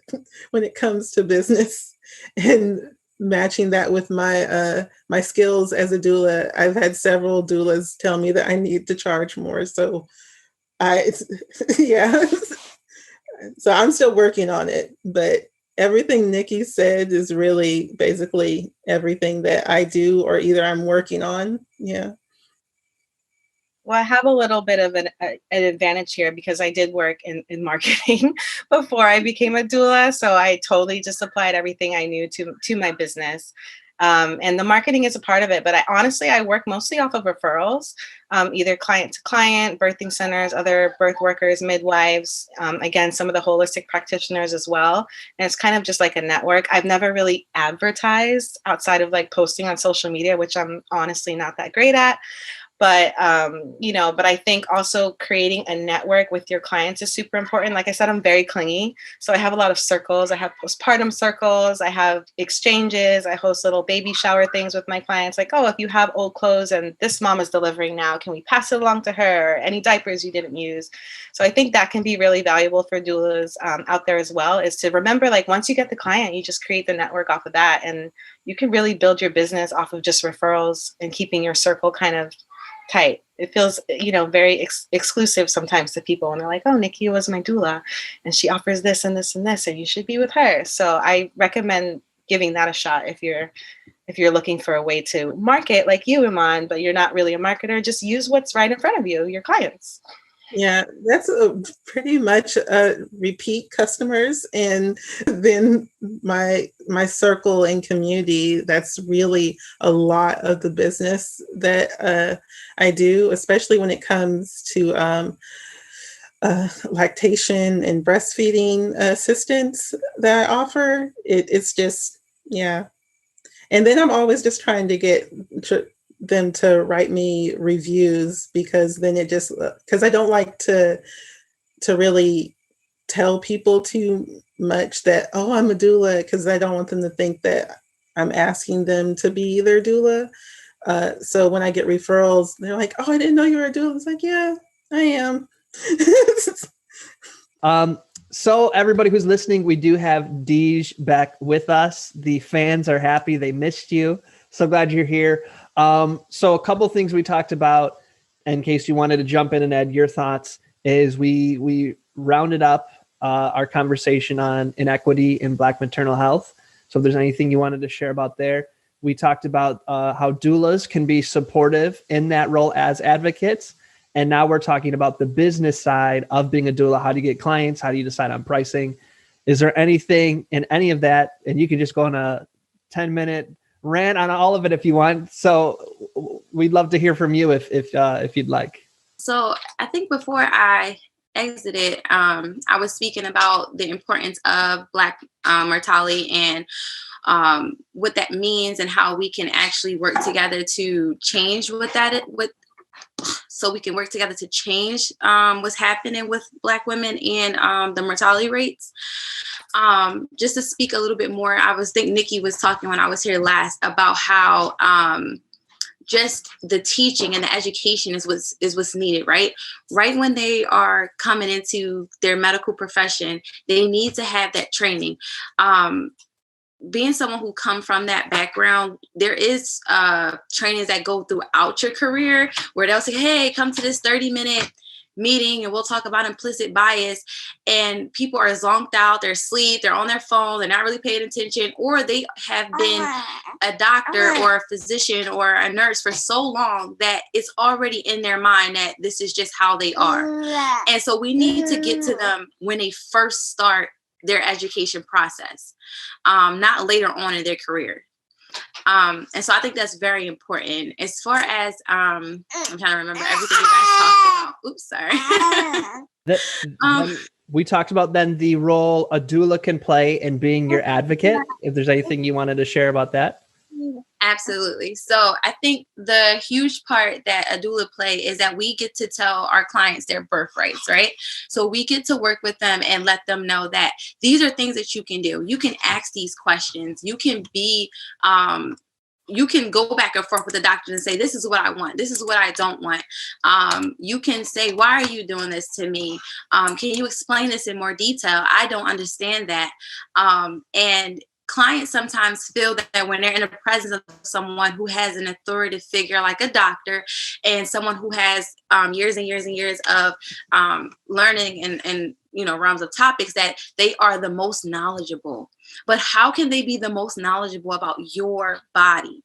when it comes to business and matching that with my skills as a doula, I've had several doulas tell me that I need to charge more. So yeah. So I'm still working on it, but everything Nikki said is really basically everything that I do or either I'm working on. Yeah. Well, I have a little bit of an advantage here because I did work in marketing before I became a doula. So I totally just applied everything I knew to my business. And the marketing is a part of it. But I work mostly off of referrals, either client to client, birthing centers, other birth workers, midwives, again, some of the holistic practitioners as well. And it's kind of just like a network. I've never really advertised outside of like posting on social media, which I'm honestly not that great at. But, but I think also creating a network with your clients is super important. Like I said, I'm very clingy. So I have a lot of circles. I have postpartum circles. I have exchanges. I host little baby shower things with my clients. Like, oh, if you have old clothes and this mom is delivering now, can we pass it along to her? Any diapers you didn't use? So I think that can be really valuable for doulas out there as well, is to remember, like, once you get the client, you just create the network off of that. And you can really build your business off of just referrals and keeping your circle kind of tight. It feels, very exclusive sometimes to people, and they're like, oh, Nikki was my doula and she offers this and this and this, and you should be with her. So I recommend giving that a shot if you're looking for a way to market like you, Iman, but you're not really a marketer. Just use what's right in front of you, your clients. Yeah, that's pretty much repeat customers, and then my circle and community. That's really a lot of the business that I do, especially when it comes to lactation and breastfeeding assistance that I offer. It's just, yeah. And then I'm always just trying to get them to write me reviews, because then because I don't like to really tell people too much that, oh, I'm a doula, because I don't want them to think that I'm asking them to be their doula. So when I get referrals, they're like, oh, I didn't know you were a doula. It's like, yeah, I am. So everybody who's listening, we do have Deej back with us. The fans are happy. They missed you. So glad you're here. So a couple things we talked about, in case you wanted to jump in and add your thoughts, is we rounded up our conversation on inequity in Black maternal health. So if there's anything you wanted to share about there, we talked about how doulas can be supportive in that role as advocates. And now we're talking about the business side of being a doula. How do you get clients? How do you decide on pricing? Is there anything in any of that? And you can just go on a 10-minute rant on all of it if you want. So we'd love to hear from you if you'd like. So I think before I exited, I was speaking about the importance of Black mortality and what that means and how we can actually work together to change so we can work together to change what's happening with Black women and the mortality rates. Just to speak a little bit more, I think Nikki was talking when I was here last about how just the teaching and the education is what's needed, right? Right when they are coming into their medical profession, they need to have that training. Being someone who come from that background, there is trainings that go throughout your career where they'll say, hey, come to this 30-minute meeting and we'll talk about implicit bias. And people are zonked out, they're asleep, they're on their phone, they're not really paying attention, or they have been a doctor or a physician or a nurse for so long that it's already in their mind that this is just how they are. And so we need to get to them when they first start their education process, not later on in their career. And so I think that's very important. As far as, I'm trying to remember everything you guys talked about. Oops, sorry. We talked about then the role a doula can play in being your advocate. If there's anything you wanted to share about that. Absolutely. So I think the huge part that a doula play is that we get to tell our clients their birthrights, right? So we get to work with them and let them know that these are things that you can do. You can ask these questions. You can be you can go back and forth with the doctor and say, this is what I want. This is what I don't want. You can say, why are you doing this to me? Can you explain this in more detail? I don't understand that. And clients sometimes feel that when they're in the presence of someone who has an authoritative figure like a doctor and someone who has years and years and years of learning and realms of topics, that they are the most knowledgeable. But how can they be the most knowledgeable about your body?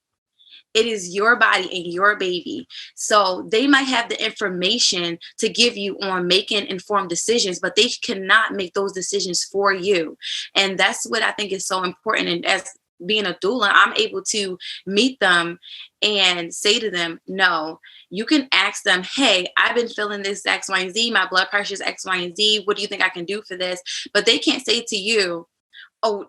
It is your body and your baby. So they might have the information to give you on making informed decisions, but they cannot make those decisions for you. And that's what I think is so important. And as being a doula, I'm able to meet them and say to them, no, you can ask them, hey, I've been feeling this X, Y, and Z. My blood pressure is X, Y, and Z. What do you think I can do for this? But they can't say to you, oh,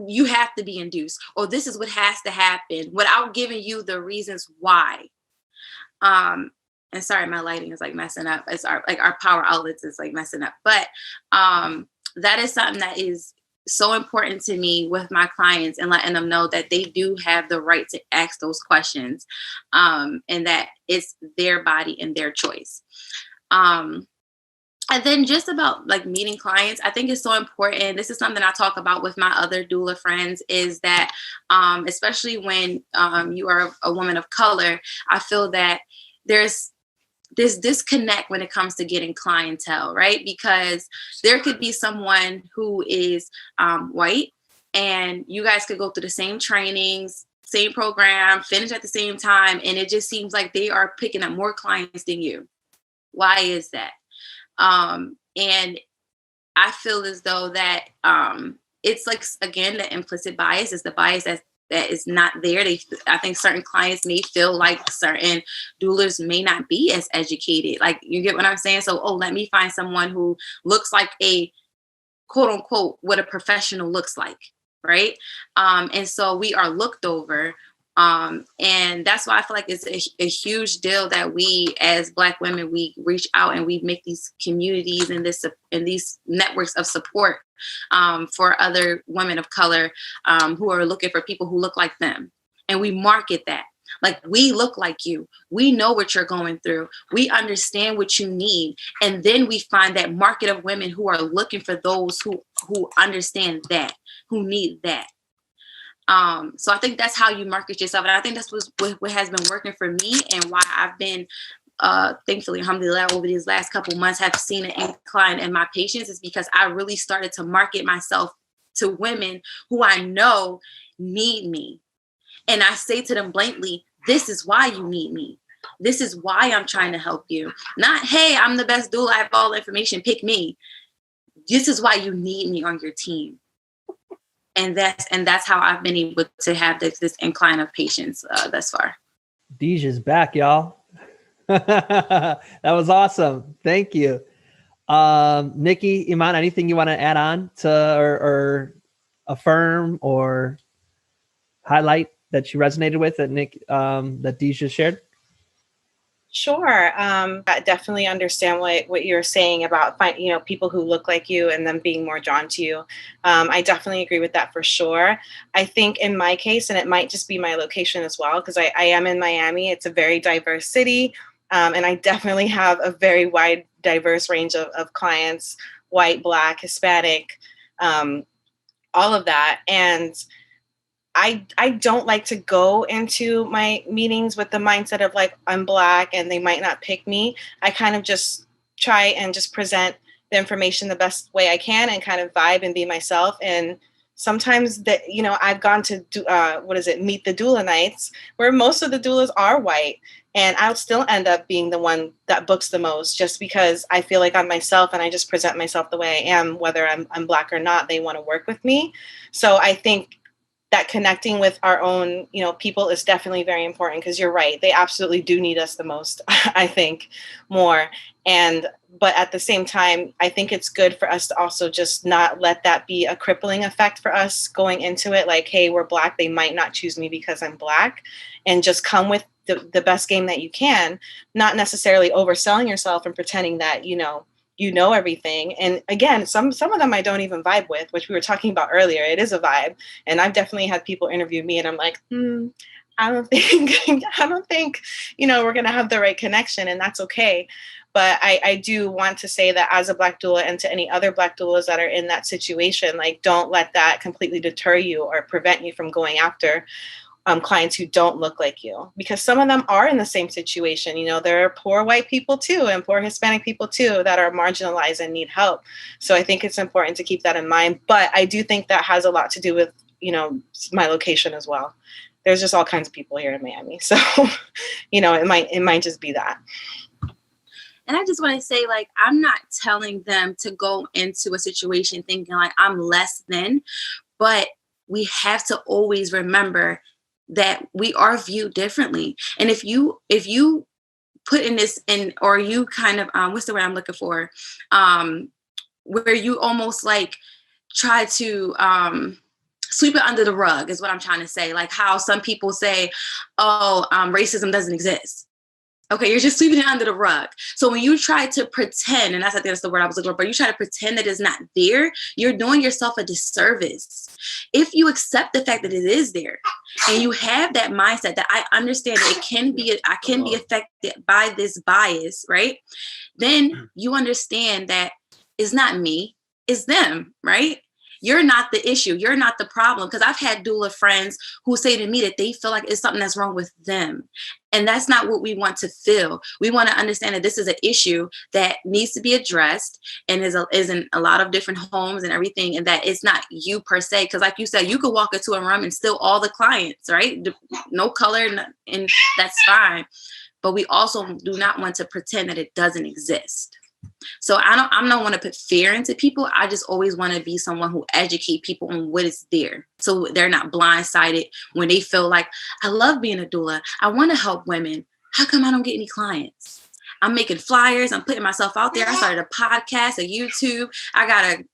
you have to be induced, or this is what has to happen, without giving you the reasons why. And sorry, my lighting is like messing up. It's our power outlets is like messing up. But that is something that is so important to me with my clients, and letting them know that they do have the right to ask those questions, and that it's their body and their choice. And then just about like meeting clients, I think it's so important. This is something I talk about with my other doula friends, is that especially when you are a woman of color, I feel that there's this disconnect when it comes to getting clientele, right? Because there could be someone who is white, and you guys could go through the same trainings, same program, finish at the same time, and it just seems like they are picking up more clients than you. Why is that? And I feel as though that it's like, again, the implicit bias is the bias that is not there. I think certain clients may feel like certain doulas may not be as educated. Like, you get what I'm saying? So, let me find someone who looks like a quote unquote what a professional looks like, right? And so we are looked over. And that's why I feel like it's a huge deal that we as Black women, we reach out and we make these communities and these networks of support for other women of color who are looking for people who look like them. And we market that. Like, we look like you. We know what you're going through. We understand what you need. And then we find that market of women who are looking for those who understand that, who need that. So I think that's how you market yourself. And I think that's what has been working for me, and why I've been, thankfully, alhamdulillah, over these last couple months have seen an incline in my patients, is because I really started to market myself to women who I know need me. And I say to them blatantly, this is why you need me. This is why I'm trying to help you. Not, hey, I'm the best doula, I have all the information, pick me. This is why you need me on your team. And that's how I've been able to have this incline of patients thus far. Deej is back, y'all. That was awesome. Thank you. Nicky, Iman, anything you want to add on to or affirm or highlight that you resonated with that that Deej just shared? Sure. I definitely understand what you're saying about people who look like you and them being more drawn to you. I definitely agree with that for sure. I think in my case, and it might just be my location as well, because I am in Miami. It's a very diverse city. And I definitely have a very wide, diverse range of clients, white, Black, Hispanic, all of that. And I don't like to go into my meetings with the mindset of like, I'm Black and they might not pick me. I kind of just try and just present the information the best way I can and kind of vibe and be myself. And sometimes I've gone to Meet the Doula nights, where most of the doulas are white, and I'll still end up being the one that books the most, just because I feel like I'm myself and I just present myself the way I am, whether I'm Black or not. They want to work with me. So I think that connecting with our own, people is definitely very important, because you're right. They absolutely do need us the most, I think, more. But at the same time, I think it's good for us to also just not let that be a crippling effect for us going into it. Like, hey, we're Black. They might not choose me because I'm Black, and just come with the best game that you can, not necessarily overselling yourself and pretending that, you know everything. And again, some of them I don't even vibe with, which we were talking about earlier. It is a vibe. And I've definitely had people interview me and I'm like, I don't think, we're going to have the right connection, and that's okay. But I do want to say that as a Black doula, and to any other Black doulas that are in that situation, like, don't let that completely deter you or prevent you from going after clients who don't look like you, because some of them are in the same situation. There are poor white people too, and poor Hispanic people too, that are marginalized and need help. So I think it's important to keep that in mind. But I do think that has a lot to do with, my location as well. There's just all kinds of people here in Miami. So, it might just be that. And I just want to say, like, I'm not telling them to go into a situation thinking like I'm less than, but we have to always remember that we are viewed differently. And if you put in this in, or you kind of, what's the word I'm looking for? Where you almost like try to sweep it under the rug is what I'm trying to say. Like how some people say, racism doesn't exist. Okay, you're just sweeping it under the rug. So when you try to pretend, and I think that's the word I was looking for, but you try to pretend that it's not there, you're doing yourself a disservice. If you accept the fact that it is there, and you have that mindset that I understand that I can be affected by this bias, right? Then you understand that it's not me, it's them, right? You're not the issue. You're not the problem. Because I've had doula friends who say to me that they feel like it's something that's wrong with them. And that's not what we want to feel. We want to understand that this is an issue that needs to be addressed and is in a lot of different homes and everything. And that it's not you per se. Because like you said, you could walk into a room and still all the clients, right? No color, and that's fine. But we also do not want to pretend that it doesn't exist. So I don't want to put fear into people. I just always want to be someone who educate people on what is there, so they're not blindsided when they feel like, I love being a doula, I want to help women, how come I don't get any clients? I'm making flyers, I'm putting myself out there. I started a podcast, a YouTube, I got a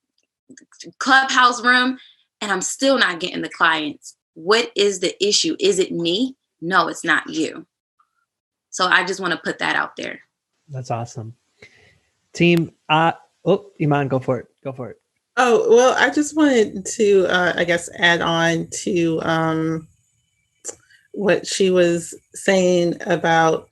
Clubhouse room, and I'm still not getting the clients. What is the issue? Is it me? No, it's not you. So I just want to put that out there. That's awesome. Team, Iman, go for it. Oh, well, I just wanted to, add on to what she was saying about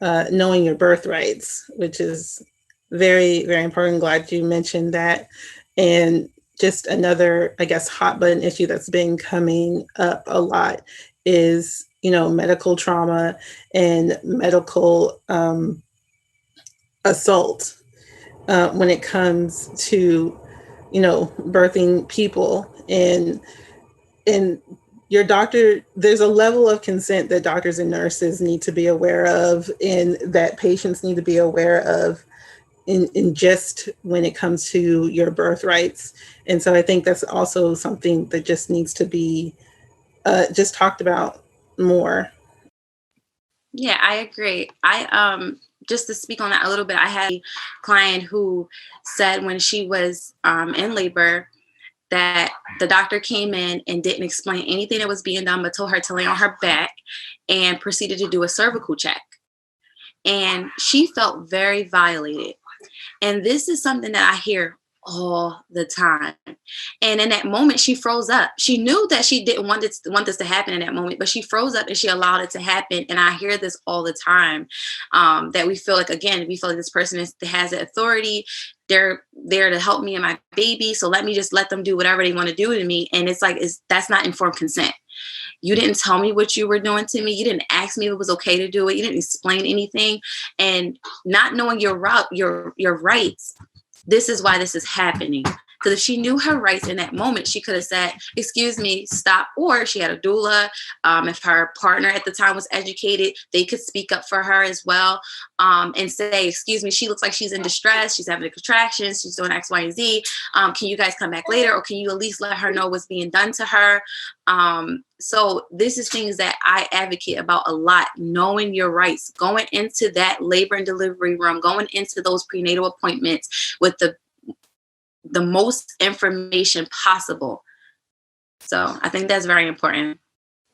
knowing your birthrights, which is very, very important. Glad you mentioned that. And just another, hot button issue that's been coming up a lot is, medical trauma and medical assault when it comes to birthing people, and your doctor, there's a level of consent that doctors and nurses need to be aware of, and that patients need to be aware of in just when it comes to your birthrights. And so I think that's also something that just needs to be just talked about more. Yeah, I agree. Just to speak on that a little bit, I had a client who said when she was in labor that the doctor came in and didn't explain anything that was being done, but told her to lay on her back and proceeded to do a cervical check. And she felt very violated. And this is something that I hear all the time. And in that moment, she froze up. She knew that she didn't want this to happen in that moment, but she froze up and she allowed it to happen. And I hear this all the time, that we feel like this person has the authority. They're there to help me and my baby. So let me just let them do whatever they want to do to me. And it's like, that's not informed consent. You didn't tell me what you were doing to me. You didn't ask me if it was okay to do it. You didn't explain anything. And not knowing your rights, this is why this is happening. Because if she knew her rights in that moment, she could have said, excuse me, stop. Or she had a doula. If her partner at the time was educated, they could speak up for her as well, and say, excuse me, she looks like she's in distress. She's having a contraction. She's doing X, Y, and Z. Can you guys come back later? Or can you at least let her know what's being done to her? So this is things that I advocate about a lot, knowing your rights, going into that labor and delivery room, going into those prenatal appointments with the most information possible. So I think that's very important.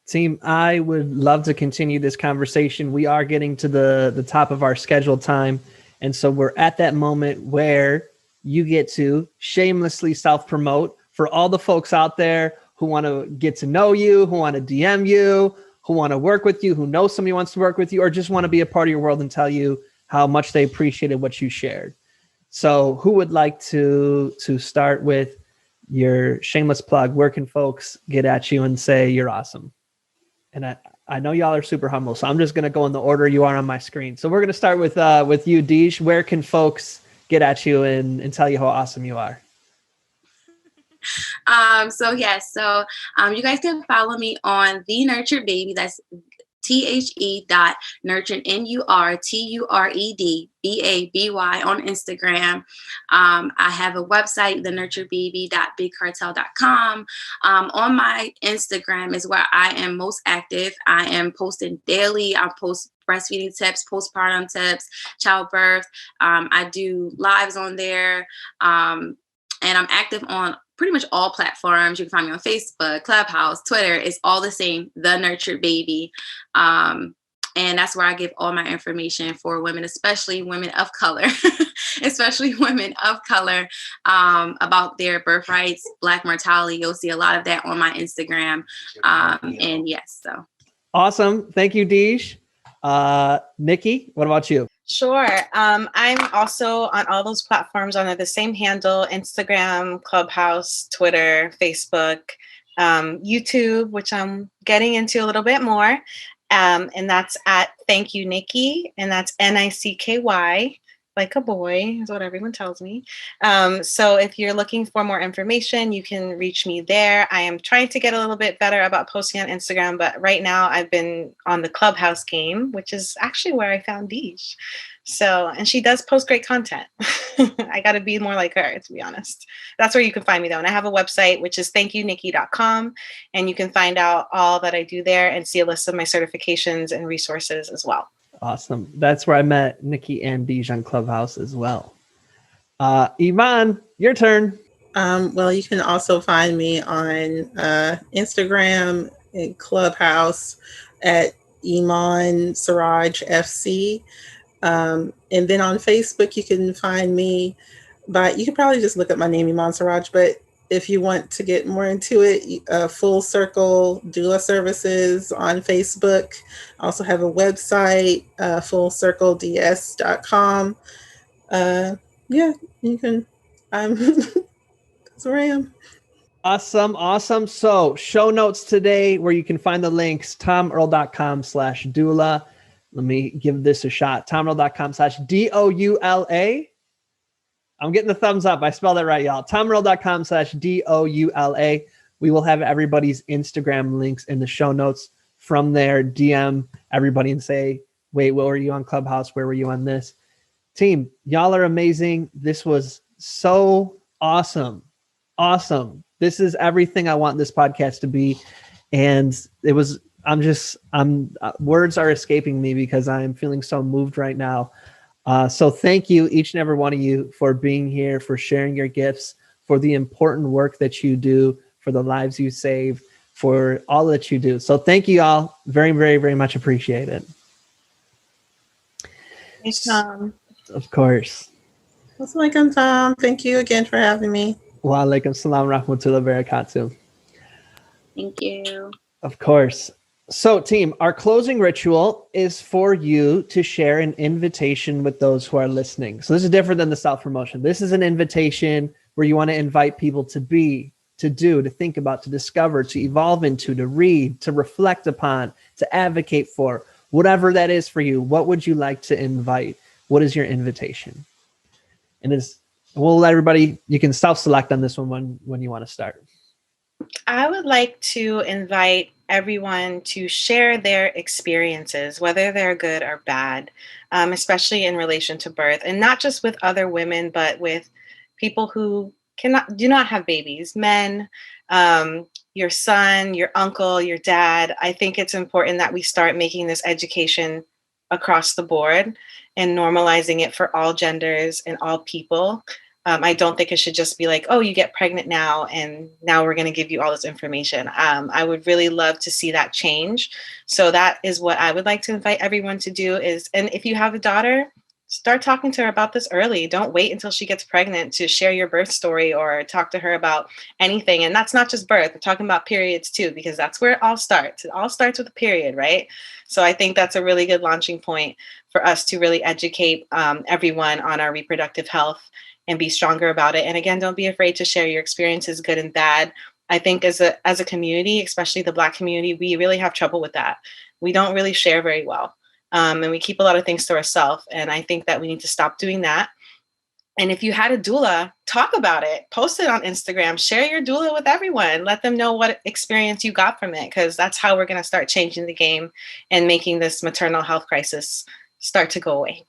Team, I would love to continue this conversation. We are getting to the top of our scheduled time. And so we're at that moment where you get to shamelessly self-promote for all the folks out there who want to get to know you, who want to DM you, who want to work with you, who know somebody wants to work with you, or just want to be a part of your world and tell you how much they appreciated what you shared. So who would like to start with your shameless plug? Where can folks get at you and say you're awesome? And I know y'all are super humble, so I'm just going to go in the order you are on my screen. So we're going to start with you, Deej. Where can folks get at you and tell you how awesome you are? So you guys can follow me on The Nurtured Baby. That's THE.nurtured, NURTUREDBABY on Instagram. I have a website, thenurturedbaby.bigcartel.com. On my Instagram is where I am most active. I am posting daily. I post breastfeeding tips, postpartum tips, childbirth. I do lives on there. And I'm active on pretty much all platforms. You can find me on Facebook, Clubhouse, Twitter. It's all the same, The Nurtured Baby. And that's where I give all my information for women, especially women of color, about their birthrights, Black mortality. You'll see a lot of that on my Instagram. And yes, so. Awesome. Thank you, Deej. Nicky, what about you? Sure. I'm also on all those platforms under the same handle: Instagram, Clubhouse, Twitter, Facebook, YouTube, which I'm getting into a little bit more. And that's at Thank You Nicky, and that's NICKY, like a boy, is what everyone tells me. So if you're looking for more information, you can reach me there. I am trying to get a little bit better about posting on Instagram, but right now I've been on the Clubhouse game, which is actually where I found Deej. So, and she does post great content. I got to be more like her, to be honest. That's where you can find me though. And I have a website, which is thankyunicky.com. And you can find out all that I do there and see a list of my certifications and resources as well. Awesome. That's where I met Nicky and Deej on Clubhouse as well. Iman, your turn. Well, you can also find me on Instagram and Clubhouse at Iman Seraaj FC. And then on Facebook, you can find me you can probably just look up my name, Iman Seraaj, but if you want to get more into it, FullCircle Doula Services on Facebook. I also have a website, FullCircleDS.com. Yeah, you can, that's where I am. Awesome. So show notes today where you can find the links, tomearl.com/doula. Let me give this a shot. tomearl.com/DOULA. I'm getting the thumbs up. I spelled it right, y'all. tomearl.com/DOULA. We will have everybody's Instagram links in the show notes. From there, DM everybody and say, wait, what were you on Clubhouse? Where were you on this? Team, y'all are amazing. This was so awesome. This is everything I want this podcast to be. And words are escaping me because I'm feeling so moved right now. So thank you, each and every one of you, for being here, for sharing your gifts, for the important work that you do, for the lives you save, for all that you do. So thank you all very, very, very much appreciated. Thanks, Tom. Of course. Assalamualaikum, Tom. Thank you again for having me. Wa alaikum salam rahmatullahi wa barakatuh. Thank you. Of course. So team, our closing ritual is for you to share an invitation with those who are listening. So this is different than the self-promotion. This is an invitation where you want to invite people to be, to do, to think about, to discover, to evolve into, to read, to reflect upon, to advocate for, whatever that is for you. What would you like to invite? What is your invitation? And we'll let everybody, you can self-select on this one when you want to start. I would like to invite everyone to share their experiences, whether they're good or bad, especially in relation to birth, and not just with other women, but with people who do not have babies, men, your son, your uncle, your dad. I think it's important that we start making this education across the board and normalizing it for all genders and all people. I don't think it should just be like, oh, you get pregnant now, and now we're going to give you all this information. I would really love to see that change. So that is what I would like to invite everyone to do and if you have a daughter, start talking to her about this early. Don't wait until she gets pregnant to share your birth story or talk to her about anything. And that's not just birth. We're talking about periods too, because that's where it all starts. It all starts with a period, right? So I think that's a really good launching point for us to really educate everyone on our reproductive health and be stronger about it. And again, don't be afraid to share your experiences, good and bad. I think as a community, especially the Black community, we really have trouble with that. We don't really share very well. And we keep a lot of things to ourselves. And I think that we need to stop doing that. And if you had a doula, talk about it, post it on Instagram, share your doula with everyone, let them know what experience you got from it, because that's how we're going to start changing the game and making this maternal health crisis start to go away.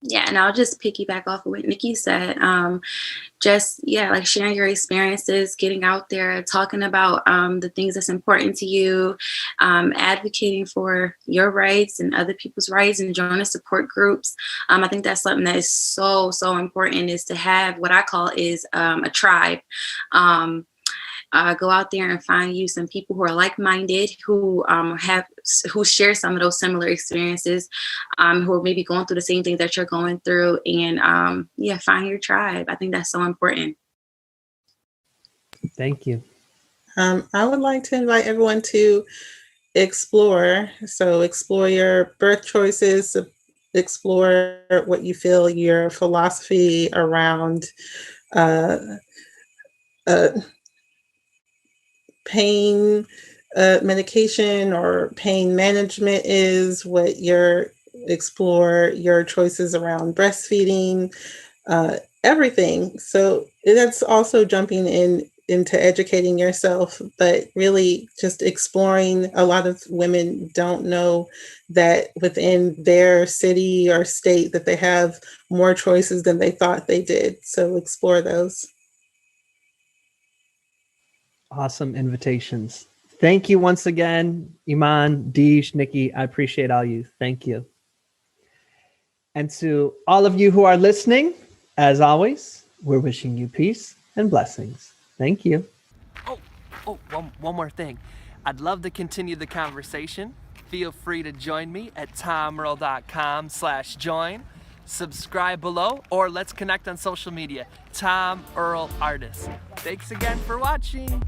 Yeah, and I'll just piggyback off of what Nikki said. Like sharing your experiences, getting out there, talking about the things that's important to you, advocating for your rights and other people's rights, and joining support groups. I think that's something that is so important, is to have what I call is a tribe. Go out there and find you some people who are like-minded, who share some of those similar experiences, who are maybe going through the same things that you're going through, and find your tribe. I think that's so important. Thank you. I would like to invite everyone to explore. So explore your birth choices, explore what you feel your philosophy around pain medication or pain management is, explore your choices around breastfeeding, everything. So that's also jumping into educating yourself, but really just exploring. A lot of women don't know that within their city or state that they have more choices than they thought they did. So explore those. Awesome invitations. Thank you once again, Iman, Deej, Nikki. I appreciate all you. Thank you. And to all of you who are listening, as always, we're wishing you peace and blessings. Thank you. One more thing. I'd love to continue the conversation. Feel free to join me at tomearl.com/join. Subscribe below, or let's connect on social media. Tom Earl Artist. Thanks again for watching.